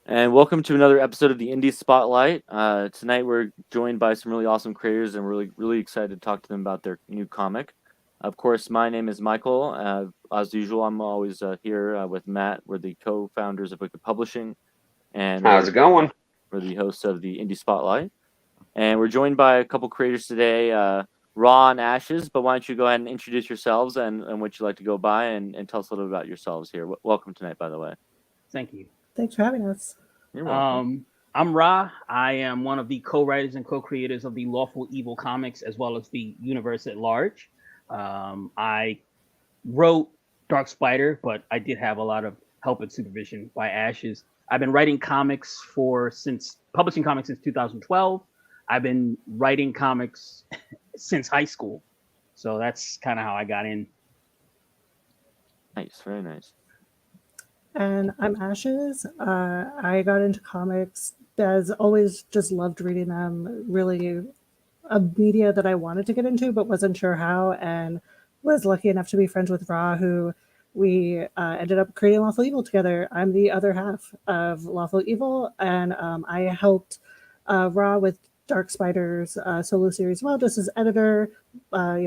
And welcome to another episode of the Indie Spotlight. Tonight we're joined by some really awesome creators, and we're really excited to talk to them about their new comic. Of course, my name is Michael. As usual, I'm always here with Matt. We're the co-founders of Wicked Publishing, and How's it going? we're the hosts of the Indie Spotlight. And we're joined by a couple creators today, Raw and Ashes. But why don't you go ahead and introduce yourselves and what you like to go by, and tell us a little about yourselves here. Welcome tonight, by the way. Thank you. Thanks for having us. You're welcome. I'm Ra. I am one of the co-writers and co-creators of the Lawful Evil comics, as well as the universe at large. I wrote Dark Spider, but I did have a lot of help and supervision by Ashes. I've been writing comics since publishing comics since 2012. I've been writing comics since high school, so that's kind of how I got in. Nice, very nice. And I'm Ashes. I got into comics as always, just loved reading them. Really a media that I wanted to get into, but wasn't sure how, and was lucky enough to be friends with Ra, who we ended up creating Lawful Evil together. I'm the other half of Lawful Evil, and I helped Ra with Dark Spider's solo series, well, just as editor,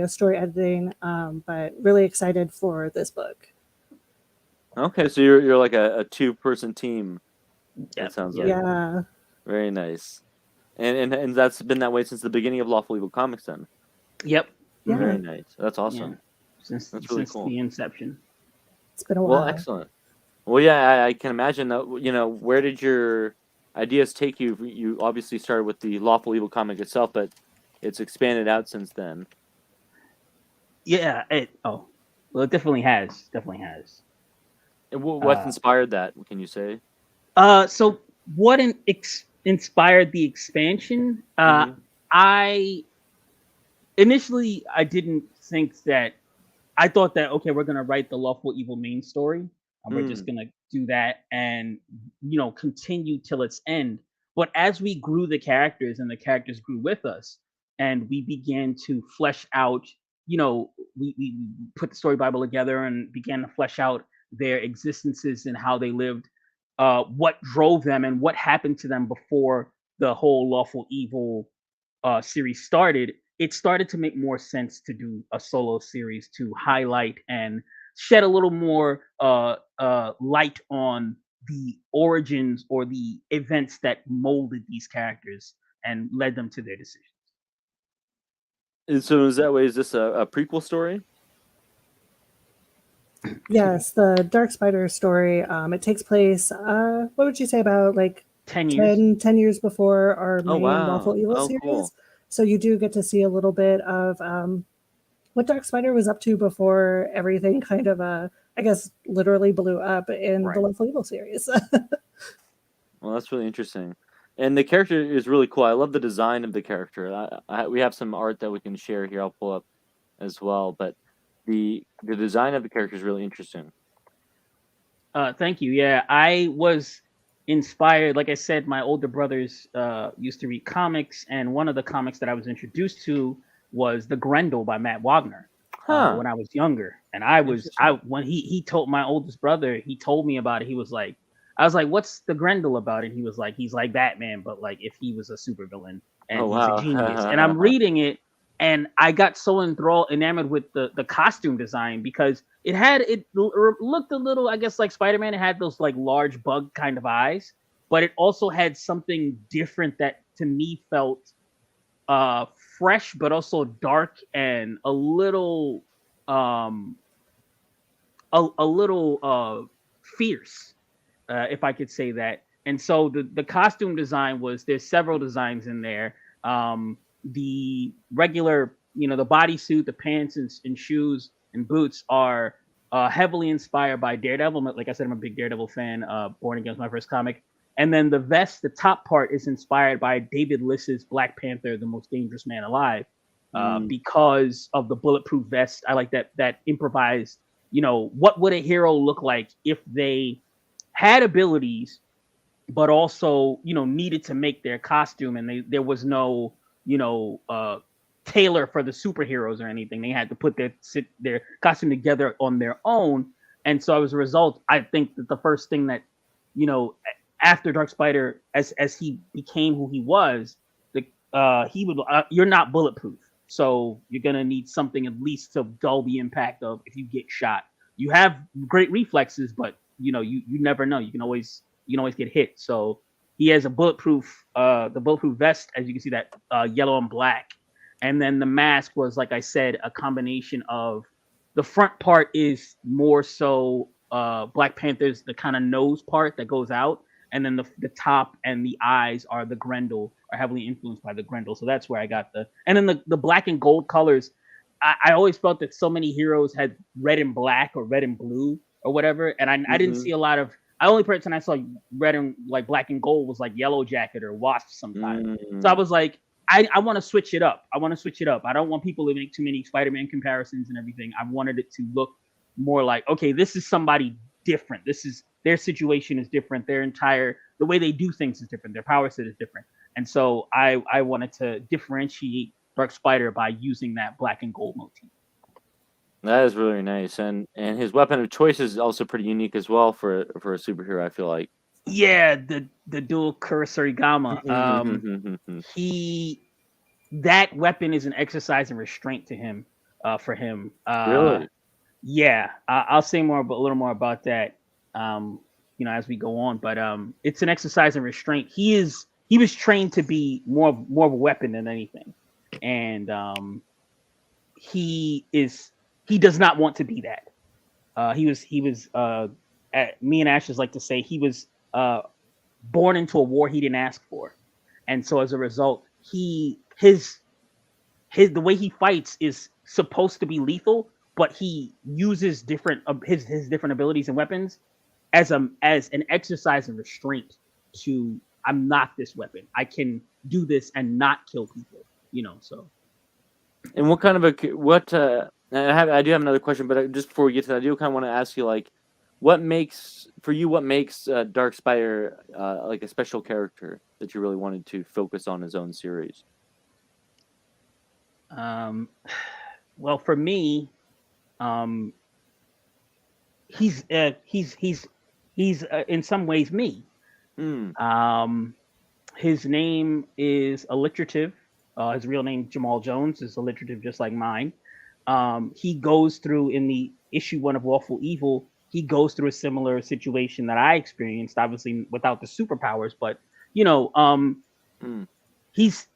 story editing, but really excited for this book. Okay, so you're like a two-person team. Yeah. That sounds like Yeah. very nice, and that's been that way since the beginning of Lawful Evil Comics. Then Yep. Yeah. very nice. That's awesome. Yeah. Since That's really since cool. the inception. It's been a while. Well, excellent. Well, yeah, I can imagine that. Where did your ideas take you? You obviously started with the Lawful Evil comic itself, but it's expanded out since then. Yeah. It definitely has. Definitely has. And what Uh, inspired that? Can you say? So what inspired the expansion? Mhm. I initially I didn't think that. I thought that okay, we're gonna write the Lawful Evil main story, and we're just gonna do that, and continue till its end. But as we grew the characters, and the characters grew with us, and we began to flesh out, we put the story Bible together and began to flesh out their existences and how they lived, what drove them, and what happened to them before the whole Lawful Evil series started. It started to make more sense to do a solo series to highlight and shed a little more light on the origins or the events that molded these characters and led them to their decisions. And so is that way? Is this a prequel story? Yes, the Dark Spider story. It takes place. What would you say about like 10 years. 10 years before our Oh main wow! Lawful Evil Oh series? cool. So you do get to see a little bit of what Dark Spider was up to before everything kind of, I guess, literally blew up in the Right. Lawful Evil series. Well, that's really interesting, and the character is really cool. I love the design of the character. We have some art that we can share here. I'll pull up as well, but the design of the character is really interesting. Thank you. Yeah, I was inspired. Like I said, my older brothers used to read comics, and one of the comics that I was introduced to was The Grendel by Matt Wagner Huh? when I was younger. And I when he told my oldest brother, he told me about it. He was like, I was like, "What's The Grendel about?" And he was like, "He's like Batman, but like if he was a supervillain, and Oh he's a genius." And I'm wow! reading it, and I got so enamored with the costume design because looked a little, I guess, like Spider-Man. It had those like large bug kind of eyes, but it also had something different that to me felt fresh, but also dark and a little fierce, if I could say that. And so the costume design was, there's several designs in there. The regular, the bodysuit, the pants and shoes and boots are heavily inspired by Daredevil. Like I said, I'm a big Daredevil fan. Born Again was my first comic. And then the vest, the top part, is inspired by David Liss's Black Panther, the most dangerous man alive, because of the bulletproof vest. I like that improvised. What would a hero look like if they had abilities, but also needed to make their costume, and there was no tailor for the superheroes or anything. They had to put their costume together on their own. And so as a result, I think that the first thing that after Dark Spider, as he became who he was, he would you're not bulletproof, so you're gonna need something at least to dull the impact of if you get shot. You have great reflexes, but you never know. You can always get hit. So he has a bulletproof the bulletproof vest, as you can see, that yellow and black, and then the mask was, like I said, a combination of the front part is more so Black Panther's, the kind of nose part that goes out, and then the top and the eyes are heavily influenced by the Grendel. So that's where I got and then the black and gold colors. I always felt that so many heroes had red and black or red and blue or whatever, and I didn't see a lot of. The only person I saw red and like black and gold was like Yellow Jacket or Wasp sometimes. So I was like, I want to switch it up. I don't want people to make too many Spider-Man comparisons and everything. I wanted it to look more like, okay, this is somebody different. This is their situation is different. The way they do things is different. Their power set is different. And so I wanted to differentiate Dark Spider by using that black and gold motif. That is really nice, and his weapon of choice is also pretty unique as well for a superhero, I feel like. Yeah, the dual Kurosarigama. That weapon is an exercise in restraint to him. For him. Really? Yeah, I'll say a little more about that. As we go on, but it's an exercise in restraint. He was trained to be more of a weapon than anything, and he does not want to be that. He was me and Ashes like to say he was born into a war he didn't ask for, and so as a result, his the way he fights is supposed to be lethal, but he uses his different abilities and weapons as an exercise in restraint to, I'm not this weapon. I can do this and not kill people, so. And what kind of I do have another question, but just before we get to that, I do kind of want to ask you, like, what makes Dark Spider like a special character that you really wanted to focus on his own series? Well, for me, he's in some ways me. His name is alliterative. His real name, Jamal Jones, is alliterative just like mine. He goes through, in the issue 1 of Lawful Evil, he goes through a similar situation that I experienced, obviously without the superpowers, but he's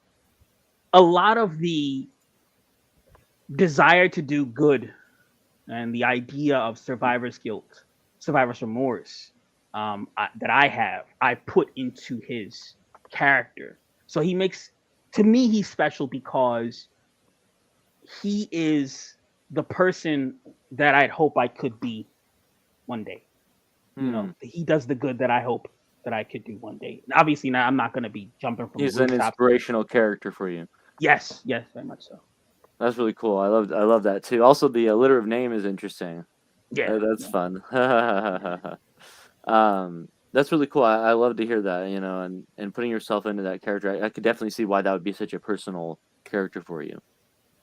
a lot of the desire to do good and the idea of survivor's guilt, survivor's remorse that I put into his character. So to me, he's special because he is the person that I'd hope I could be one day. He does the good that I hope that I could do one day. And obviously, now I'm not going to be jumping from. He's an inspirational character for you. Yes, very much so. That's really cool. I love that too. Also, the alliterative name is interesting. Yeah, that's fun. That's really cool. I love to hear that. And putting yourself into that character, I could definitely see why that would be such a personal character for you.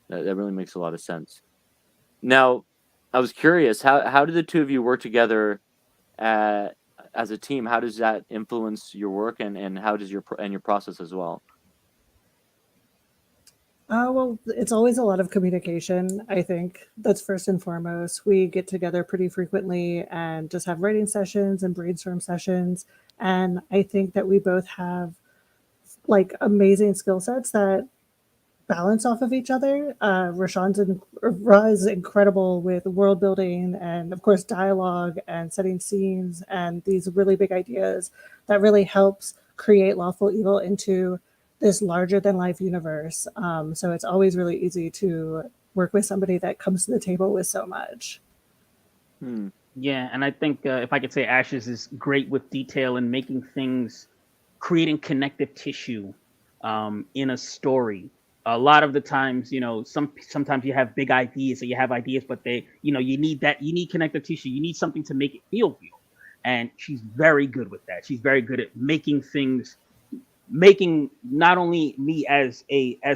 That really makes a lot of sense. Now, I was curious, how did the two of you work together as a team? How does that influence your work, and how does your process as well? Well, it's always a lot of communication. I think that's first and foremost. We get together pretty frequently and just have writing sessions and brainstorm sessions. And I think that we both have like amazing skill sets that balance off of each other. Ra is incredible with world building and, of course, dialogue and setting scenes and these really big ideas that really helps create Lawful Evil into this larger than life universe. So it's always really easy to work with somebody that comes to the table with so much. Yeah, and I think if I could say, Ashes is great with detail and making things, creating connective tissue in a story. A lot of the times, sometimes you have big ideas, but you need connective tissue. You need something to make it feel real. And she's very good with that. She's very good at making not only me as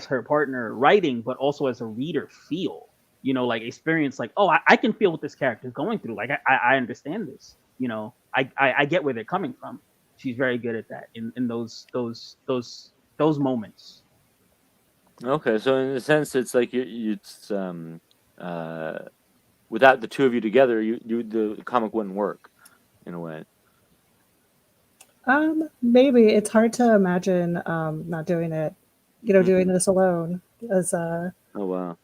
her partner writing, but also as a reader feel, like experience, like, oh, I can feel what this character is going through. Like I understand this, I get where they're coming from. She's very good at that in those moments. Okay, so in a sense, it's like it's without the two of you together, the comic wouldn't work in a way. Maybe it's hard to imagine not doing it, doing this alone. As Oh wow.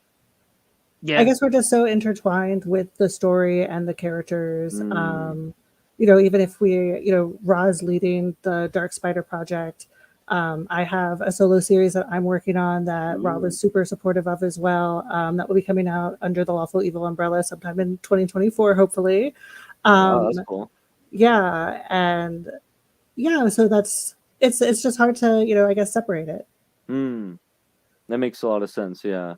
Yeah. I guess we're just so intertwined with the story and the characters. Even if Ra's leading the Dark Spider project, I have a solo series that I'm working on that Ra was super supportive of as well. That will be coming out under the Lawful Evil umbrella sometime in 2024, hopefully. Wow, that's cool. Yeah, and yeah, so it's just hard to I guess separate it. That makes a lot of sense. Yeah,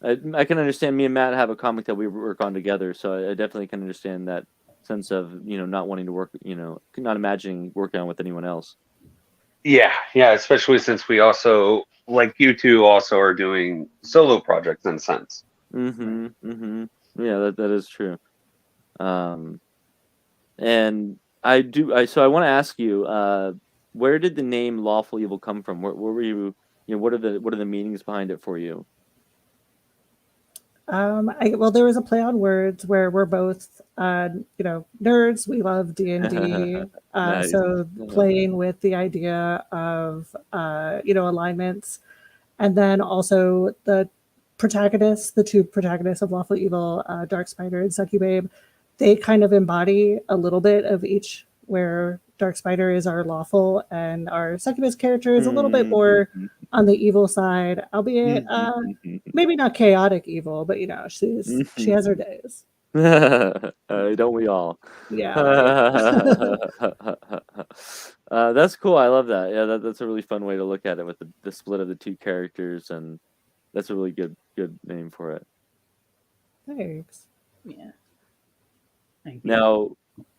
I can understand. Me and Matt have a comic that we work on together, so I definitely can understand that sense of not wanting to work, not imagining working on with anyone else. Yeah, especially since we also, like you two, also are doing solo projects in a sense. Yeah, that is true. And so I want to ask you, where did the name Lawful Evil come from? Where were you? What are the meanings behind it for you? Well, there was a play on words where we're both, nerds. We love D&D. Nice. So playing with the idea of, alignments, and then also the two protagonists of Lawful Evil, Dark Spider and Succubabe, they kind of embody a little bit of each, where Dark Spider is our lawful and our Succubus character is a little bit more on the evil side, albeit maybe not chaotic evil, but she has her days. Don't we all? Yeah. That's cool. I love that. Yeah, that's a really fun way to look at it with the split of the two characters, and that's a really good name for it. Thanks. Yeah. Thank you. Now,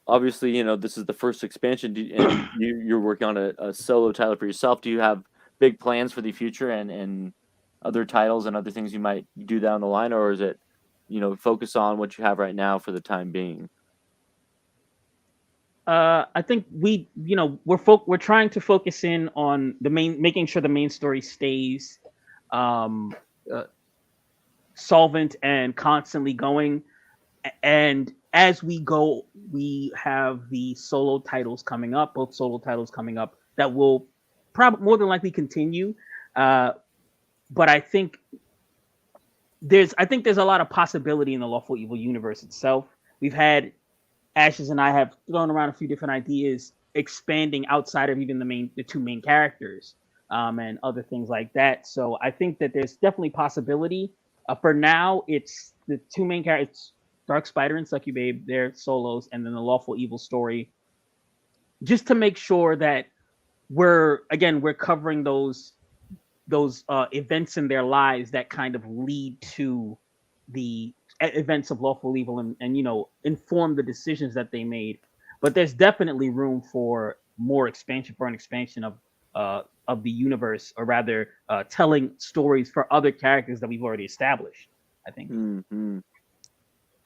obviously, this is the first expansion, and you're working on a solo title for yourself. Do you have big plans for the future and other titles and other things you might do down the line, or is it, focus on what you have right now for the time being? I think we're trying to focus in on making sure the main story stays solvent and constantly going. And as we go, we have the solo titles coming up, both solo titles coming up that will probably more than likely continue. But I think there's a lot of possibility in the Lawful Evil universe itself. We've had Ashes and I have thrown around a few different ideas, expanding outside of even the two main characters, and other things like that. So I think that there's definitely possibility. For now, it's the two main characters, Dark Spider and Succubabe, they're solos, and then the Lawful Evil story, just to make sure that we're covering those events in their lives that kind of lead to the events of Lawful Evil and inform the decisions that they made. But there's definitely room for more expansion, for an expansion of the universe, or rather telling stories for other characters that we've already established, I think.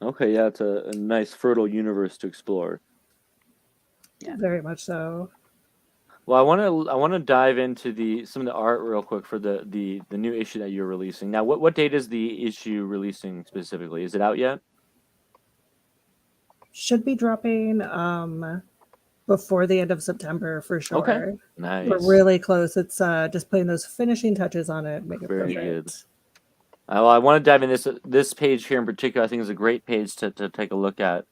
Okay, yeah, it's a nice fertile universe to explore. Yeah, very much so. Well, I want to dive into some of the art real quick for the new issue that you're releasing. Now, what date is the issue releasing specifically? Is it out yet? Should be dropping before the end of September for sure. Okay, nice. We're really close. It's just putting those finishing touches on it, make it Very perfect. good. Well, I want to dive in this page here in particular. I think is a great page to take a look at.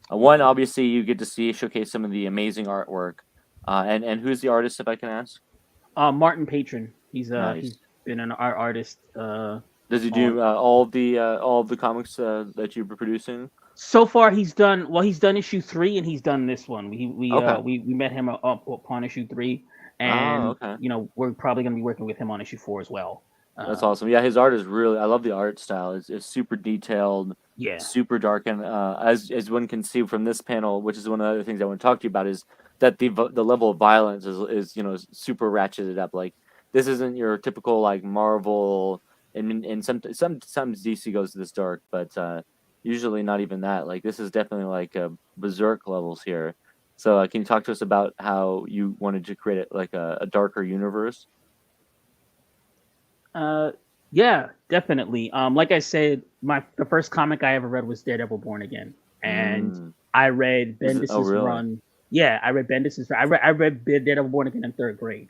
One, obviously, you get to showcase some of the amazing artwork. And who's the artist, if I can ask? Martin Patron. He's Nice. he's been an art artist. Does he do all of the comics that you're producing? So far, he's done issue 3, and he's done this one. We Okay. met him up upon issue 3, and okay. we're probably going to be working with him on issue 4 as well. That's awesome. Yeah, his art is I love the art style. It's super detailed, Yeah. super dark, and as one can see from this panel, which is one of the other things I want to talk to you about, is that the level of violence is super ratcheted up. Like, this isn't your typical like Marvel, and sometimes DC goes this dark, but usually not even that. Like, this is definitely like berserk levels here. So can you talk to us about how you wanted to create it like a darker universe? Yeah, definitely. Like I said, the first comic I ever read was Daredevil Born Again, and Mm. I read Oh, Bendis's really? run. Yeah, I read Bendis's. I read Daredevil Born Again in third grade,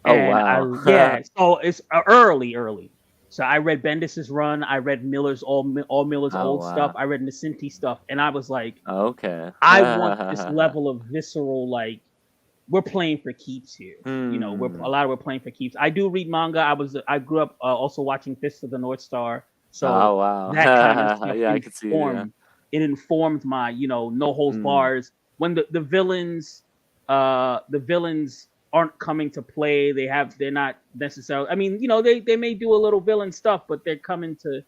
Oh, and wow. so it's early. So I read Bendis's run. I read Miller's all Miller's Oh, old stuff. wow. I read Nicinti stuff, and I was like, Okay. I want this level of visceral, like, we're playing for keeps here. We're playing for keeps. I do read manga. I grew up also watching Fist of the North Star, so Oh, wow. that kind of stuff Yeah, I could see. Yeah. informed my no holds Mm. bars. When the villains aren't coming to play, they're not necessarily. I mean, they may do a little villain stuff, but they're coming to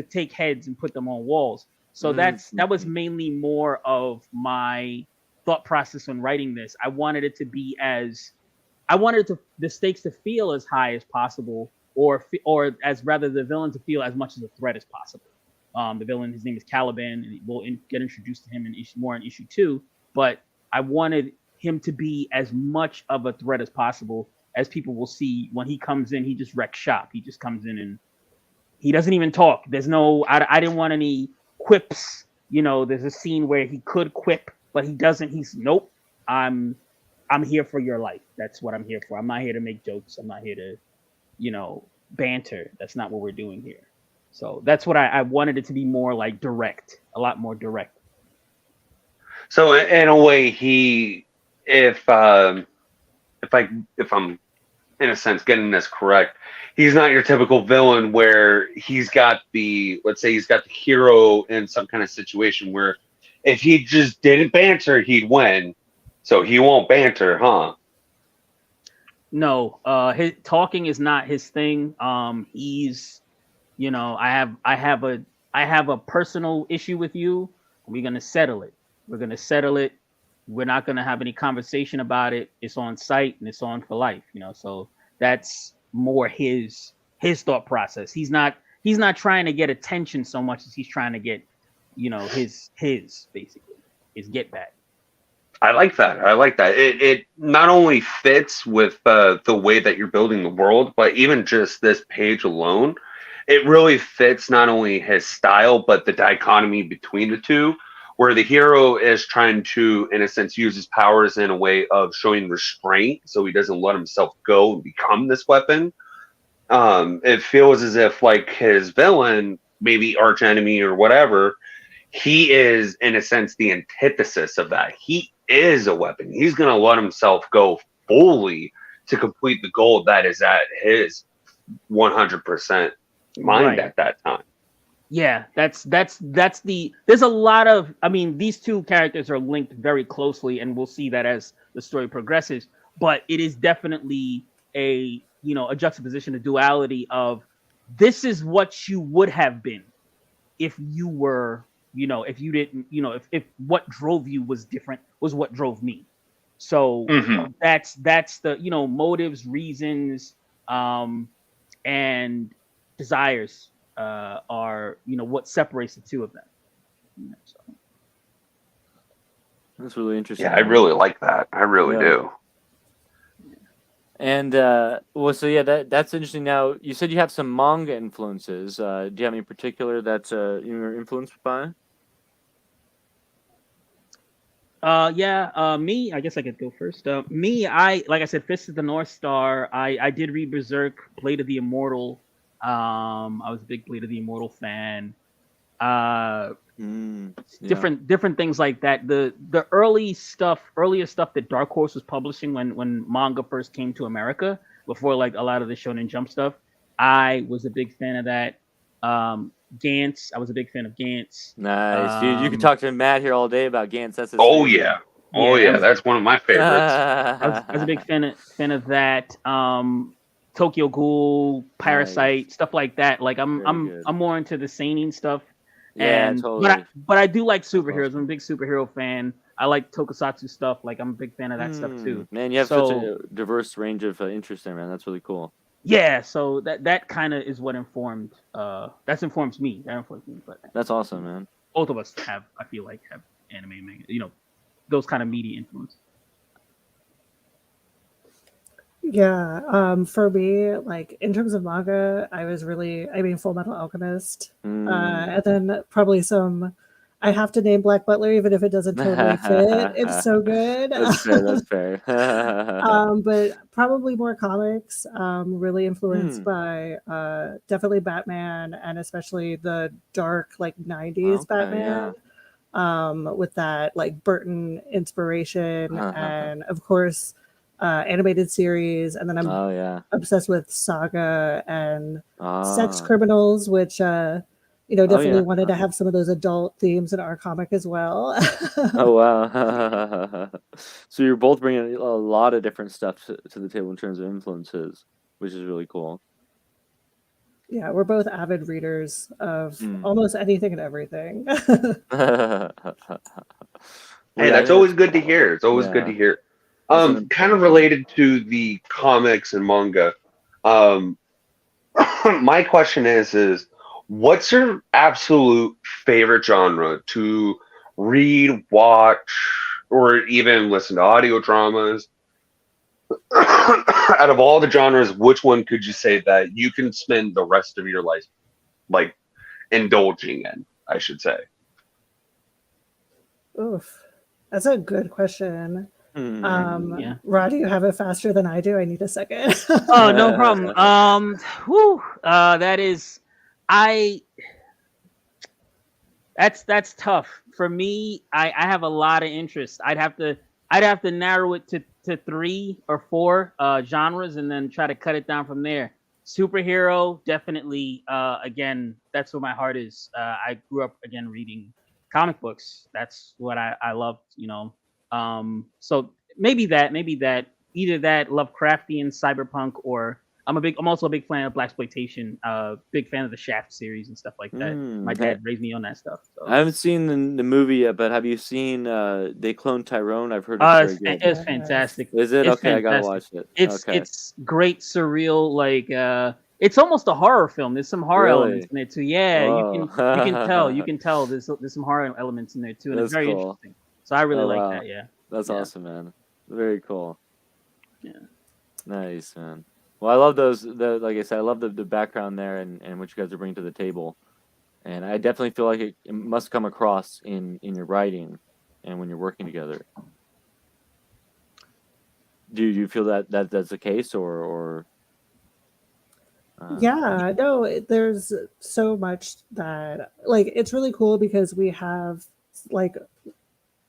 take heads and put them on walls. So that was mainly more of my thought process when writing this. I wanted the stakes to feel as high as possible, or as rather the villain to feel as much as a threat as possible. The villain, his name is Caliban, and we'll get introduced to him in issue 2. But I wanted him to be as much of a threat as possible. As people will see when he comes in, he just wrecks shop. He just comes in and he doesn't even talk. There's no. I didn't want any quips. There's a scene where he could quip, but he doesn't. He's nope. I'm here for your life. That's what I'm here for. I'm not here to make jokes. I'm not here to, banter. That's not what we're doing here. So that's what I wanted it to be more like direct, a lot more direct. So in a way, if I'm in a sense getting this correct, he's not your typical villain where let's say he's got the hero in some kind of situation where if he just didn't banter, he'd win. So he won't banter, huh? No, his talking is not his thing. He's, I have a personal issue with you. We're gonna settle it. We're not gonna have any conversation about it. It's on site and it's on for life. So that's more his thought process. He's not trying to get attention so much as he's trying to get, his basically his get back. I like that. It not only fits with the way that you're building the world, but even just this page alone, it really fits not only his style, but the dichotomy between the two, where the hero is trying to, in a sense, use his powers in a way of showing restraint so he doesn't let himself go and become this weapon. It feels as if, like, his villain, maybe arch enemy or whatever, he is, in a sense, the antithesis of that. He is a weapon. He's going to let himself go fully to complete the goal that is at his 100% mind at that time. Yeah, that's there's a lot of, these two characters are linked very closely, and we'll see that as the story progresses, but it is definitely a juxtaposition, a duality of this is what you would have been if you were, if you didn't, if what drove you was different, was what drove me. So that's the, motives, reasons, and desires are, what separates the two of them. So. That's really interesting. Yeah, I really like that. I really do. And so yeah, that's interesting. Now, you said you have some manga influences. Do you have any particular that you're influenced by? Me, I guess I could go first. Like I said, Fist of the North Star. I did read Berserk, Blade of the Immortal. I was a big Blade of the Immortal fan. Different things like that. The earlier stuff that Dark Horse was publishing when manga first came to America, before like a lot of the Shonen Jump stuff. I was a big fan of that. Gantz, I was a big fan of Gantz. Nice. You could talk to Matt here all day about Gantz. That's his favorite. That's one of my favorites. I was a big fan of that. Tokyo Ghoul, Parasite, stuff like that. Like I'm more into the seinen stuff. Yeah, totally. But I do like superheroes. I'm a big superhero fan. I like tokusatsu stuff. Like I'm a big fan of that stuff too. Man, you have such a diverse range of interests there, man. That's really cool. Yeah, so that kind of is what informed. That informs me. But that's awesome, man. Both of us have, I feel like, have anime, those kind of media influence. Yeah, for me, like in terms of manga, I mean, Full Metal Alchemist, and then probably some. I have to name Black Butler, even if it doesn't totally fit. It's so good. That's fair. That's fair. But probably more comics, really influenced Hmm. by definitely Batman, and especially the dark like 90s Okay, yeah. Batman, with that like Burton inspiration, Uh-huh. and of course animated series. And then I'm Oh yeah. obsessed with Saga and Sex Ah. Criminals, which Oh definitely yeah. wanted to have some of those adult themes in our comic as well. Oh wow. So you're both bringing a lot of different stuff to the table in terms of influences, which is really cool. Yeah, we're both avid readers of Hmm. almost anything and everything. Well, Hey, yeah, I that's think always good to hear. It's always good yeah, to hear. that's an Kind of important thing. related to the comics and manga. Um, my question is what's your absolute favorite genre to read, watch, or even listen to audio dramas? Out of all the genres, which one could you say that you can spend the rest of your life like indulging in, I should say? Oof, that's a good question. Yeah. Rod, do you have it faster than I do? I need a second. Oh, no problem. That is, I. That's tough for me. I have a lot of interest. I'd have to narrow it to 3 or 4 genres and then try to cut it down from there. Superhero, definitely. Again, that's where my heart is. I grew up again reading comic books. That's what I loved. So maybe that either that Lovecraftian cyberpunk, or I'm also a big fan of blaxploitation. Big fan of the Shaft series and stuff like that. My dad raised me on that stuff. I So haven't seen the movie yet, but have you seen They Cloned Tyrone? I've heard it's very good. it's Yes. fantastic. Is it? It's Okay, I gotta fantastic. watch it. Okay. It's great, surreal. Like it's almost a horror film. There's some horror elements Really? in there too. Yeah, Whoa. you can tell. There's some horror elements in there too, and it's That's very cool. interesting. So I really Oh like wow. that. Yeah, That's yeah, awesome, man. Very cool. yeah. Nice, man. Well, I love like I said, I love the background there and what you guys are bringing to the table. And I definitely feel like it must come across in your writing and when you're working together. Do you feel that that's the case, or Yeah, no, there's so much that like it's really cool because we have like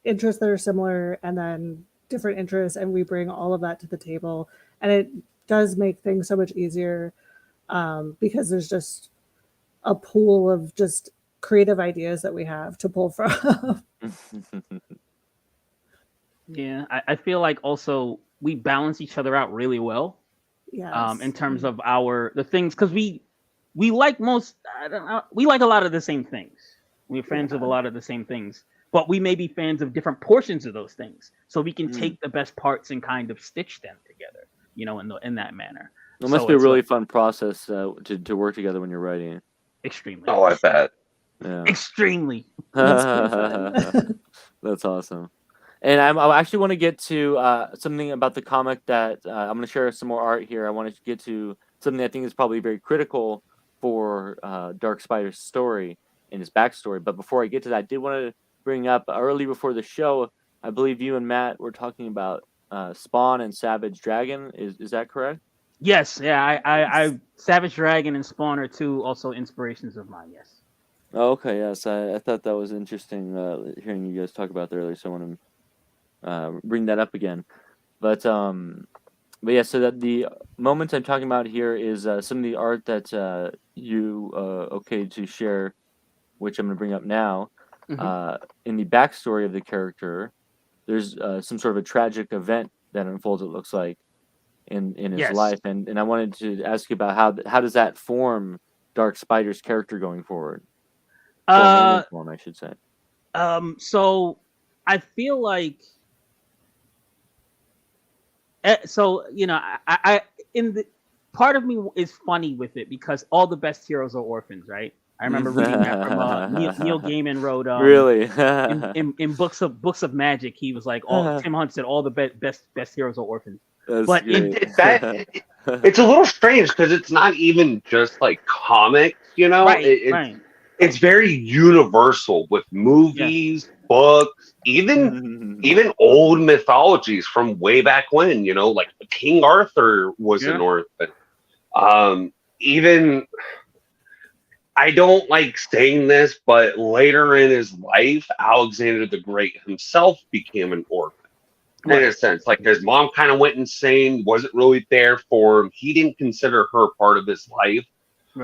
interests that are similar, and then different interests, and we bring all of that to the table, and it does make things so much easier, because there's just a pool of just creative ideas that we have to pull from. Yeah, I feel like also we balance each other out really well. In Yes. terms of the things, because we like most I don't know, we like a lot of the same things. We're fans of a Yeah. lot of the same things, but we may be fans of different portions of those things. So we can Mm. take the best parts and kind of stitch them together, in that manner. It must So be a it's really like fun process to work together when you're writing. extremely, Oh, I bet. Yeah. extremely. That's pretty fun. That's awesome. And I actually want to get to something about the comic that I'm going to share some more art here. I want to get to something I think is probably very critical for Dark Spider's story and his backstory. But before I get to that, I did want to bring up early before the show, I believe you and Matt were talking about Spawn and Savage Dragon. Is that correct? Yes, yeah. I Savage Dragon and Spawn are 2 also inspirations of mine. Yes. Oh, okay, yes. I thought that was interesting hearing you guys talk about that earlier. So I want to bring that up again. But yeah, so that the moment I'm talking about here is some of the art that you okay to share, which I'm going to bring up now. Mhm. In the backstory of the character, there's some sort of a tragic event that unfolds. It looks like in his Yes. life, and I wanted to ask you about how does that form Dark Spider's character going forward, or Uh. form, I should say. So I feel like so I in the part of me is funny with it because all the best heroes are orphans, right? I remember reading that from Neil Gaiman wrote. Really? in books of magic, he was like, Tim Hunt said all the best heroes are orphans. That's But great. It's a little strange because it's not even just like comics, you know. Right. It's very universal with movies, books, even old mythologies from way back when, you know, like King Arthur was an orphan. Even I don't like saying this, but later in his life, Alexander the Great himself became an orphan. In a sense, like his mom kind of went insane, wasn't really there for him. He didn't consider her part of his life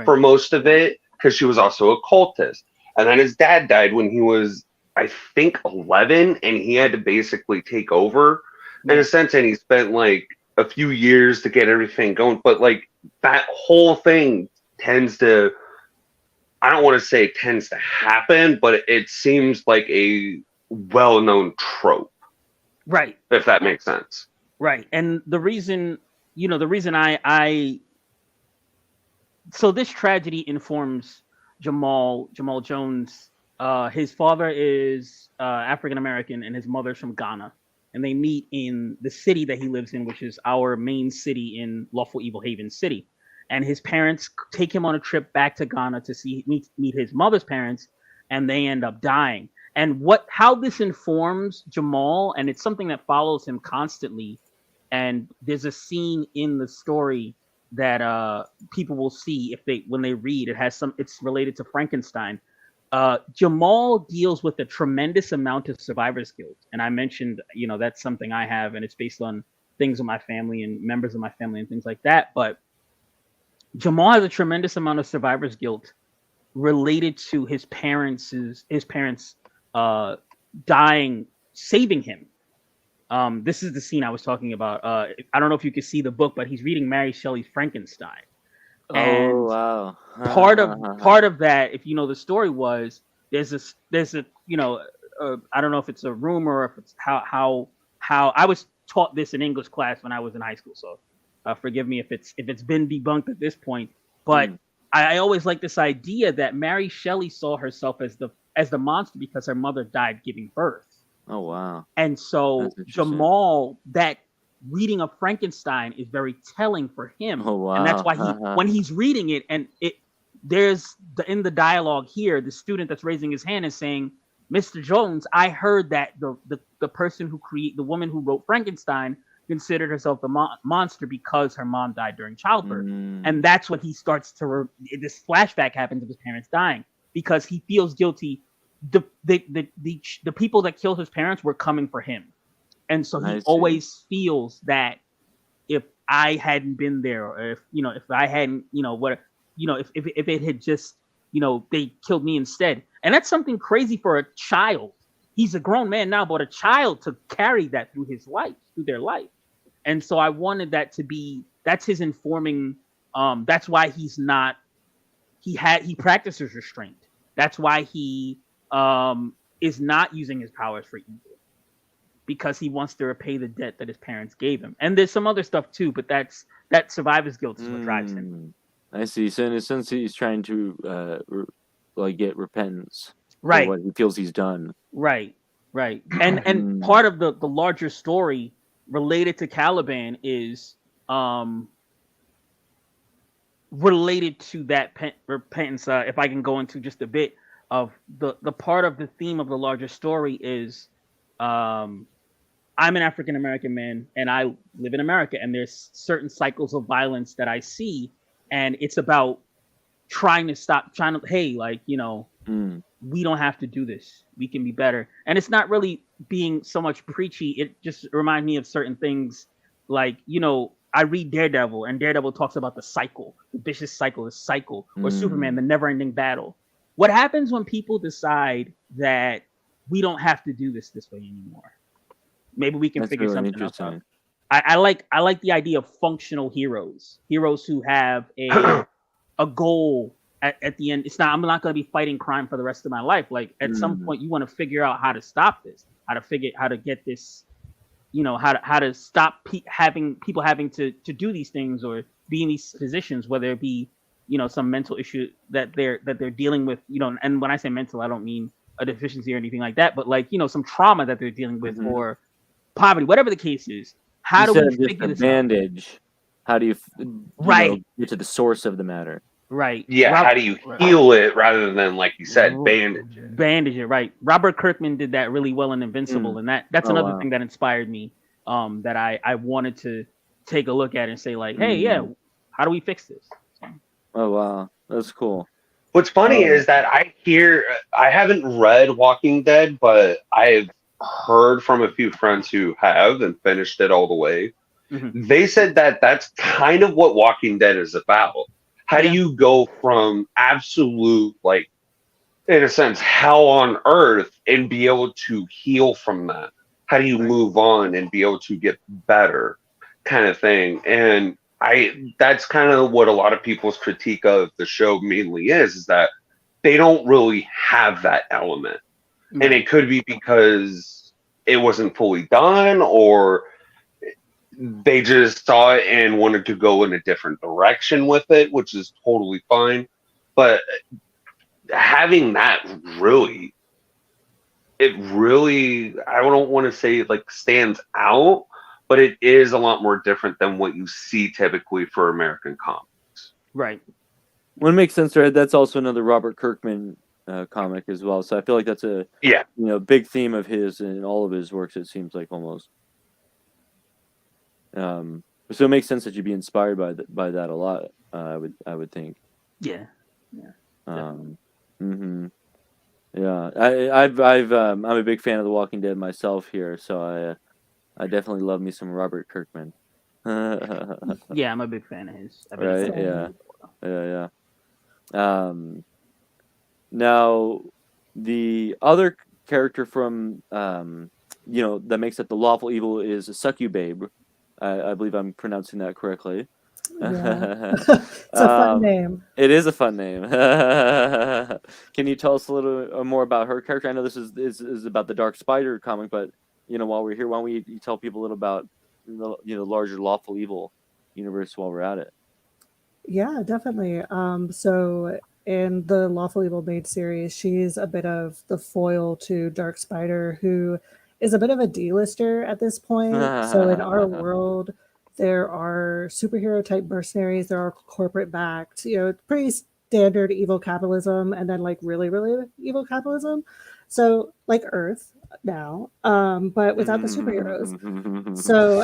for most of it because she was also a cultist. And then his dad died when he was, I think, 11, and he had to basically take over in a sense. And he spent like a few years to get everything going. But like that whole thing tends to, I don't want to say tends to happen, but it seems like a well-known trope. Right. If that makes sense. Right. And the reason I so this tragedy informs Jamal Jones. His father is African American and his mother's from Ghana. And they meet in the city that he lives in, which is our main city in Lawful Evil Haven City. And his parents take him on a trip back to Ghana to meet his mother's parents, and they end up dying. And how this informs Jamal, and it's something that follows him constantly. And there's a scene in the story that people will see when they read. It's related to Frankenstein. Jamal deals with a tremendous amount of survivor's guilt, and I mentioned, that's something I have, and it's based on things with my family and members of my family and things like that. But Jamal has a tremendous amount of survivor's guilt related to his parents dying, saving him. This is the scene I was talking about. I don't know if you can see the book, but he's reading Mary Shelley's Frankenstein. And wow. part of that, if you know the story, was there's a I don't know if it's a rumor or if it's how I was taught this in English class when I was in high school. So forgive me if it's been debunked at this point. But I always like this idea that Mary Shelley saw herself as the monster because her mother died giving birth. Oh wow! And so Jamal, that reading of Frankenstein is very telling for him. Oh wow! And that's why when he's reading it, and in the dialogue here, the student that's raising his hand is saying, "Mr. Jones, I heard that the person the woman who wrote Frankenstein considered herself the monster because her mom died during childbirth." And that's when he starts to this flashback happens of his parents dying because he feels guilty. The people that killed his parents were coming for him, and so he always feels that if I hadn't been there, or if I hadn't, if it had just, they killed me instead. And that's something crazy for a child. He's a grown man now, but a child to carry that through their life. And so I wanted that to be, that's his informing. That's why he practices restraint. That's why he is not using his powers for evil, because he wants to repay the debt that his parents gave him. And there's some other stuff too, but that survivor's guilt is what drives him. I see. So in a sense, he's trying to get repentance, right? For what he feels he's done. Right. And part of the larger story related to Caliban is related to that repentance. If I can go into just a bit of the part of the theme of the larger story is, I'm an African American man and I live in America, and there's certain cycles of violence that I see, and it's about trying to stop, we don't have to do this. We can be better. And it's not really being so much preachy. It just reminds me of certain things like, I read Daredevil, and Daredevil talks about the cycle, the vicious cycle, or Superman, the never-ending battle. What happens when people decide that we don't have to do this way anymore? Maybe we can figure something else out. I like the idea of functional heroes who have a goal at the end. I'm not going to be fighting crime for the rest of my life. Like at some point, you want to figure out how to stop this, how to get this, how to stop people having to do these things or be in these positions, whether it be some mental issue that they're dealing with, and when I say mental, I don't mean a deficiency or anything like that, but like, some trauma that they're dealing with, Mhm. or poverty, whatever the case is. How do Instead we of just figure a this out? bandage, how do you Right. get to the source of the matter? Right. Yeah, how do you heal it rather than, like you said, bandage it? Bandage it, right. Robert Kirkman did that really well in Invincible, and that's Oh, another wow. thing that inspired me, that I wanted to take a look at and say, like, hey, yeah, how do we fix this? Oh, wow. That's cool. What's funny is that I haven't read Walking Dead, but I've heard from a few friends who have and finished it all the way. Mhm. They said that that's kind of what Walking Dead is about. How do Yeah. you go from absolute, like, in a sense, hell on earth and be able to heal from that? How do you move on and be able to get better, kind of thing? And that's kind of what a lot of people's critique of the show mainly is that they don't really have that element. And it could be because it wasn't fully done, or they just saw it and wanted to go in a different direction with it, which is totally fine. But having that really, I don't want to say like stands out, but it is a lot more different than what you see typically for American comics. Right. Well, it makes sense, right? That's also another Robert Kirkman comic as well. So I feel like that's a big theme of his in all of his works. It seems like almost. So it makes sense that you'd be inspired by that a lot. I would think. Yeah. Yeah, I'm a big fan of The Walking Dead myself here, so I definitely love me some Robert Kirkman. Yeah, I'm a big fan of his. Right? Yeah. Now the other character from that makes up the lawful evil is Succubabe. I believe I'm pronouncing that correctly. Yeah. It's a fun name. It is a fun name. Can you tell us a little more about her character? I know this is about the Dark Spider comic, but while we're here, why don't you tell people a little about the larger lawful evil universe while we're at it? Yeah, definitely. So in the Lawful Evil Maid series, she's a bit of the foil to Dark Spider, who is a bit of a D-lister at this point. So in our world, there are superhero type mercenaries, there are corporate backed, pretty standard evil capitalism, and then like really, really evil capitalism. So like Earth now, but without the superheroes. So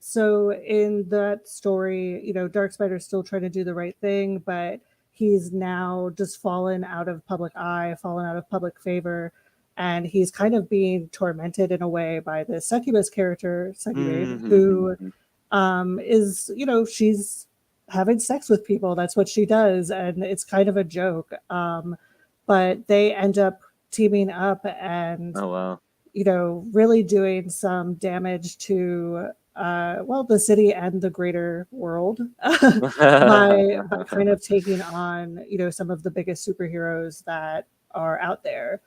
so in that story, Dark Spider's still trying to do the right thing, but he's now just fallen out of public eye, fallen out of public favor, and he's kind of being tormented in a way by the succubus character, Succubate, who is, she's having sex with people. That's what she does, and it's kind of a joke. But they end up teaming up and oh wow. Really doing some damage to the city and the greater world by kind of taking on some of the biggest superheroes that are out there.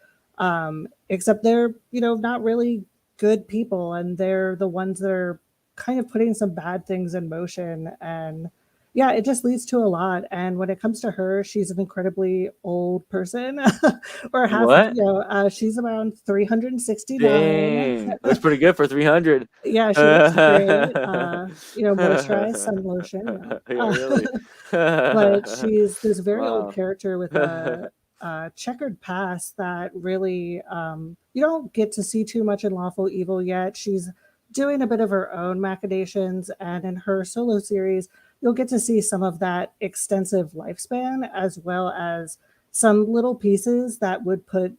Except they're not really good people, and they're the ones that are kind of putting some bad things in motion. And yeah, it just leads to a lot. And when it comes to her, she's an incredibly old person, or half. What? She's around 369. Dang, that's pretty good for 300. Yeah, she looks great. Moisturized, sun lotion. Yeah, really. But she's this very Wow. old character with a checkered past that really you don't get to see too much in Lawful Evil yet. She's doing a bit of her own machinations, and in her solo series, you'll get to see some of that extensive lifespan, as well as some little pieces that would put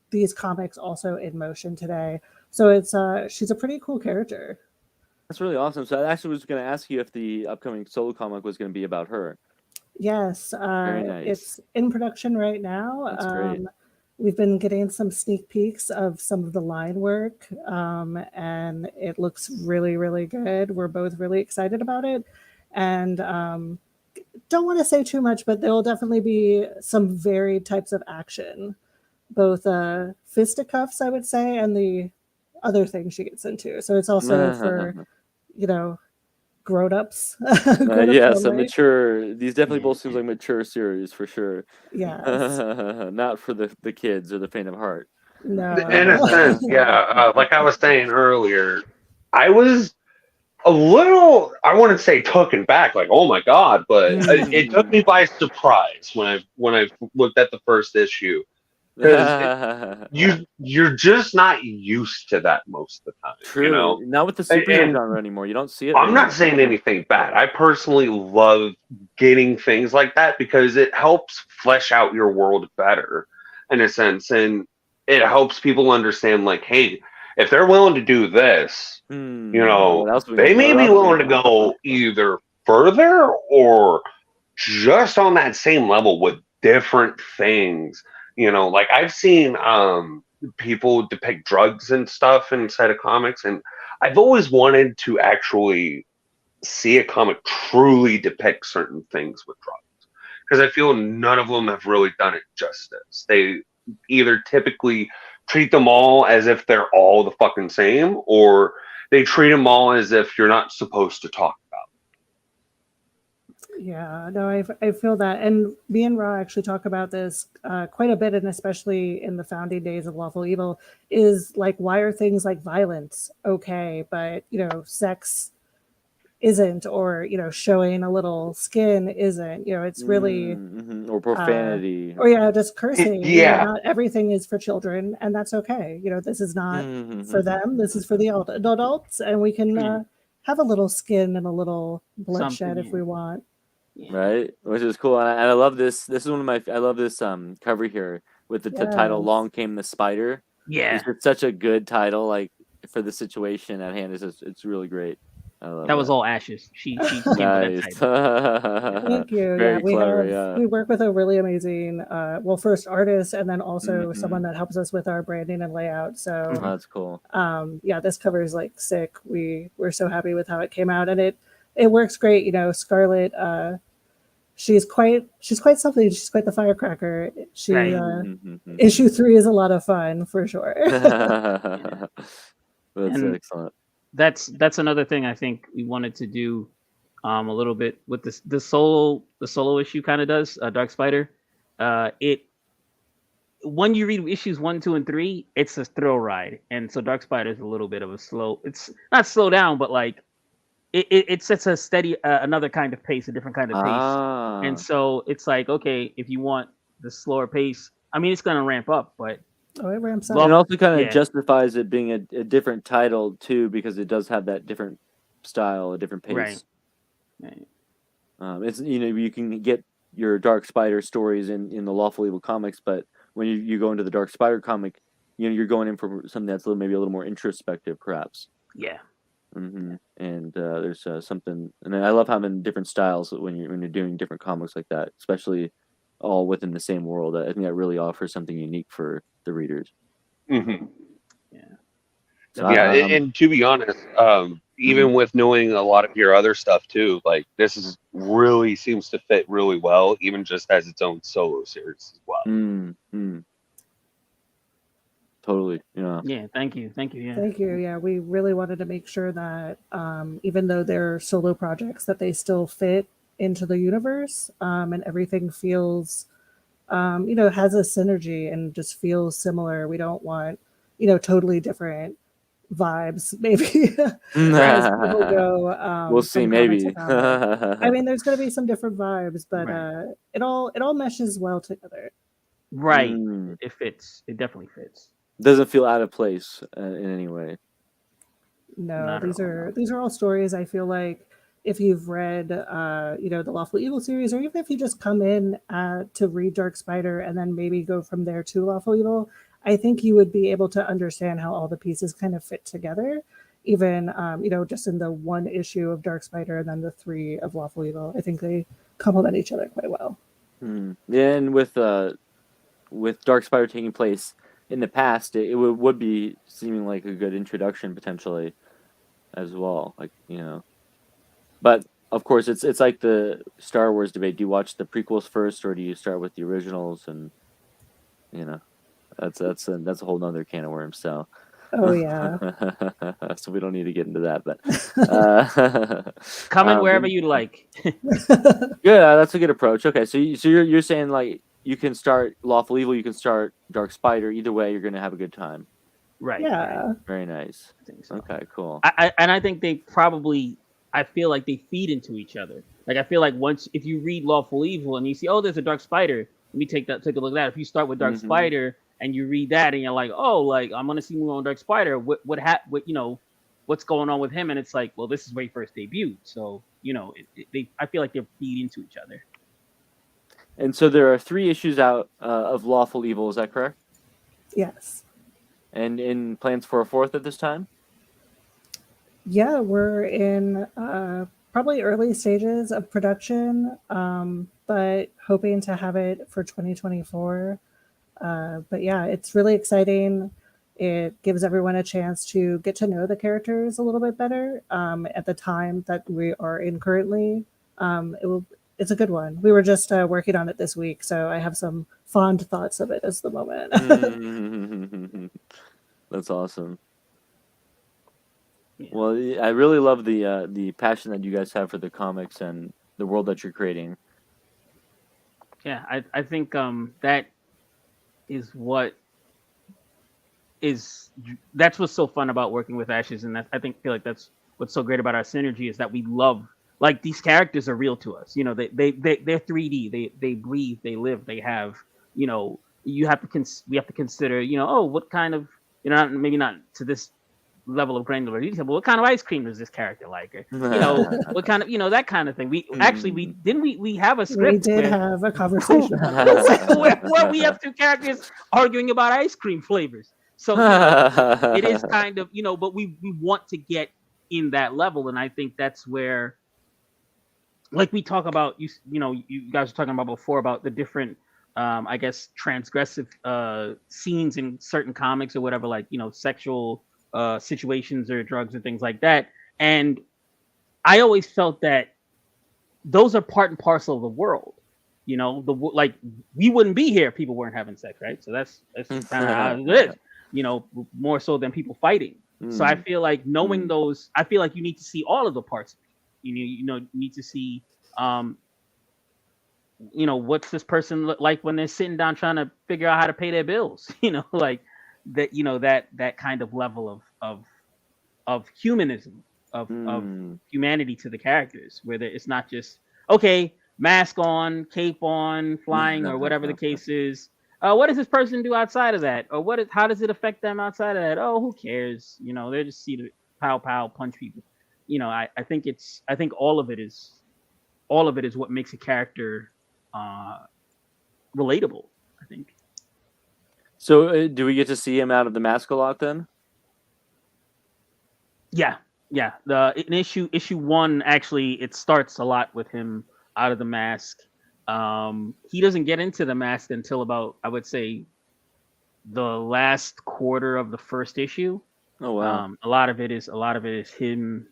these comics also in motion today. So it's she's a pretty cool character. That's really awesome. So I actually was going to ask you if the upcoming solo comic was going to be about her. Yes, Very nice. It's in production right now. That's great. We've been getting some sneak peeks of some of the line work, and it looks really, really good. We're both really excited about it, and don't want to say too much, but there will definitely be some varied types of action, both fisticuffs, I would say, and the other things she gets into. So it's also for, grown-ups. Yes, a friendly. mature. These definitely Yeah. both seems like mature series for sure. Yes. Not for the kids or the faint of heart. In a No. sense, yeah. Like I was saying earlier, I was a little, I wouldn't say taken back, like oh my god, but it took me by surprise when I looked at the first issue because you're just not used to that most of the time, you know. True. Not with the superhero And genre anymore. You don't see it I'm not anymore. saying anything bad. I personally love getting things like that because it helps flesh out your world better in a sense. And it helps people understand, like, hey, if they're willing to do this, you know, What else we they may what be else we willing to got? go either further or just on that same level with different things. You know, like I've seen people depict drugs and stuff inside of comics, and I've always wanted to actually see a comic truly depict certain things with drugs because I feel none of them have really done it justice. They either typically treat them all as if they're all the fucking same, or they treat them all as if you're not supposed to talk about. Yeah, no, I feel that. And me and Ra actually talk about this quite a bit, and especially in the founding days of Lawful Evil, is like, why are things like violence okay, but, sex isn't, or, showing a little skin isn't, it's really, Or profanity. or yeah, just cursing. Yeah. Not everything is for children, and that's okay. This is not for them. This is for the adults, and we can have a little skin and a little bloodshed if we want. Yeah. Right, which is cool, and I love this. This is one of my. I love this cover here with the title Yes. "Long Came the Spider." Yeah. It's such a good title, like for the situation at hand. It's really great. I love That was all Ashes. She came with that nice. title. Thank you. Very clever. Yeah. We work with a really amazing, first artist, and then also Mhm. someone that helps us with our branding and layout. So, Oh, that's cool. this cover is like sick. We're so happy with how it came out, and it works great. Scarlett, she's quite something. She's quite the firecracker. She Right. issue 3 is a lot of fun for sure. That's And excellent. That's another thing I think we wanted to do a little bit with the solo issue kind of does Dark Spider. It when you read issues 1, 2, and 3, it's a thrill ride, and so Dark Spider is a little bit of a slow. It's not slow down, but like it sets a steady another kind of pace, a different kind of pace, and so it's like, okay, if you want the slower pace, I mean, it's gonna ramp up, but it ramps up. And also kind of justifies it being a different title too, because it does have that different style, a different pace. Right. It's you can get your Dark Spider stories in the Lawful Evil comics, but when you go into the Dark Spider comic, you're going in for something that's maybe a little more introspective, perhaps. Yeah. And there's something, and I love having different styles when you're doing different comics like that, especially all within the same world. I think that really offers something unique for the readers. Mm-hmm. Yeah. So and to be honest, even with knowing a lot of your other stuff too, like this really seems to fit really well, even just as its own solo series as well. Totally. Yeah. Yeah. Thank you. Yeah. Thank you. Yeah, we really wanted to make sure that even though they're solo projects, that they still fit into the universe, and everything feels, has a synergy and just feels similar. We don't want, totally different vibes. Maybe as people go. We'll see. Maybe. I mean, there's going to be some different vibes, but it all meshes well together. Right. It fits. It definitely fits. Doesn't feel out of place in any way. No, these are all stories. I feel like if you've read, the Lawful Evil series, or even if you just come in to read Dark Spider and then maybe go from there to Lawful Evil, I think you would be able to understand how all the pieces kind of fit together. Even, just in the one issue of Dark Spider and then the 3 of Lawful Evil, I think they complement each other quite well. Yeah, and with Dark Spider taking place in the past, it would be seeming like a good introduction potentially as well, but of course it's like the Star Wars debate. Do you watch the prequels first or do you start with the originals? And that's a whole nother can of worms. So Oh yeah. So we don't need to get into that, but Come in wherever but- you'd like. yeah, that's a good approach. Okay, so you're saying like you can start Lawful Evil, you can start Dark Spider. Either way, you're gonna have a good time. Right. Yeah. Very nice. I think so. Okay, cool. I think they probably, I feel like they feed into each other. Like I feel like once, if you read Lawful Evil and you see, oh, there's a Dark Spider, let me take a look at that. If you start with Dark Mhm. Spider and you read that and you're like, oh, like I'm gonna see more on Dark Spider. What what's going on with him? And it's like, well, this is where he first debuted. So I feel like they feed into each other. And so there are 3 issues out of Lawful Evil. Is that correct? Yes. And in plans for a 4th at this time? Yeah, we're in probably early stages of production, but hoping to have it for 2024. But yeah, it's really exciting. It gives everyone a chance to get to know the characters a little bit better at the time that we are in currently. It's a good one. We were just working on it this week, so I have some fond thoughts of it as the moment. That's awesome. Yeah. Well, I really love the passion that you guys have for the comics and the world that you're creating. Yeah, I think that is that's what's so fun about working with Ashes, and I feel like that's what's so great about our synergy is that we love, like, these characters are real to us. They're 3D. They breathe. They live. They have. We have to consider. Oh, what kind of maybe not to this level of granular detail, but what kind of ice cream does this character like? Or, what kind of that kind of thing. We actually we have a We script. did where, have a conversation about this. where we have 2 characters arguing about ice cream flavors. So it is kind of but we want to get in that level, and I think that's where, like we talk about, you guys were talking about before about the different I guess transgressive scenes in certain comics or whatever, like sexual situations or drugs and things like that. And I always felt that those are part and parcel of the world. Like we wouldn't be here if people weren't having sex, right? So that's kind of how it is. More so than people fighting. So I feel like knowing those, I feel like you need to see all of the parts of it. You need to see what's this person look like when they're sitting down trying to figure out how to pay their bills. Like that that kind of level of humanism, of humanity to the characters, where it's not just okay, mask on, cape on, flying, or whatever the case is. What does this person do outside of that, or how does it affect them outside of that? Oh, who cares? They're just see the pow punch people. I think all of it is what makes a character relatable, I think. So do we get to see him out of the mask a lot then? Yeah. In issue 1, actually, it starts a lot with him out of the mask. He doesn't get into the mask until about, I would say, the last quarter of the first issue. Oh wow. A lot of it is him,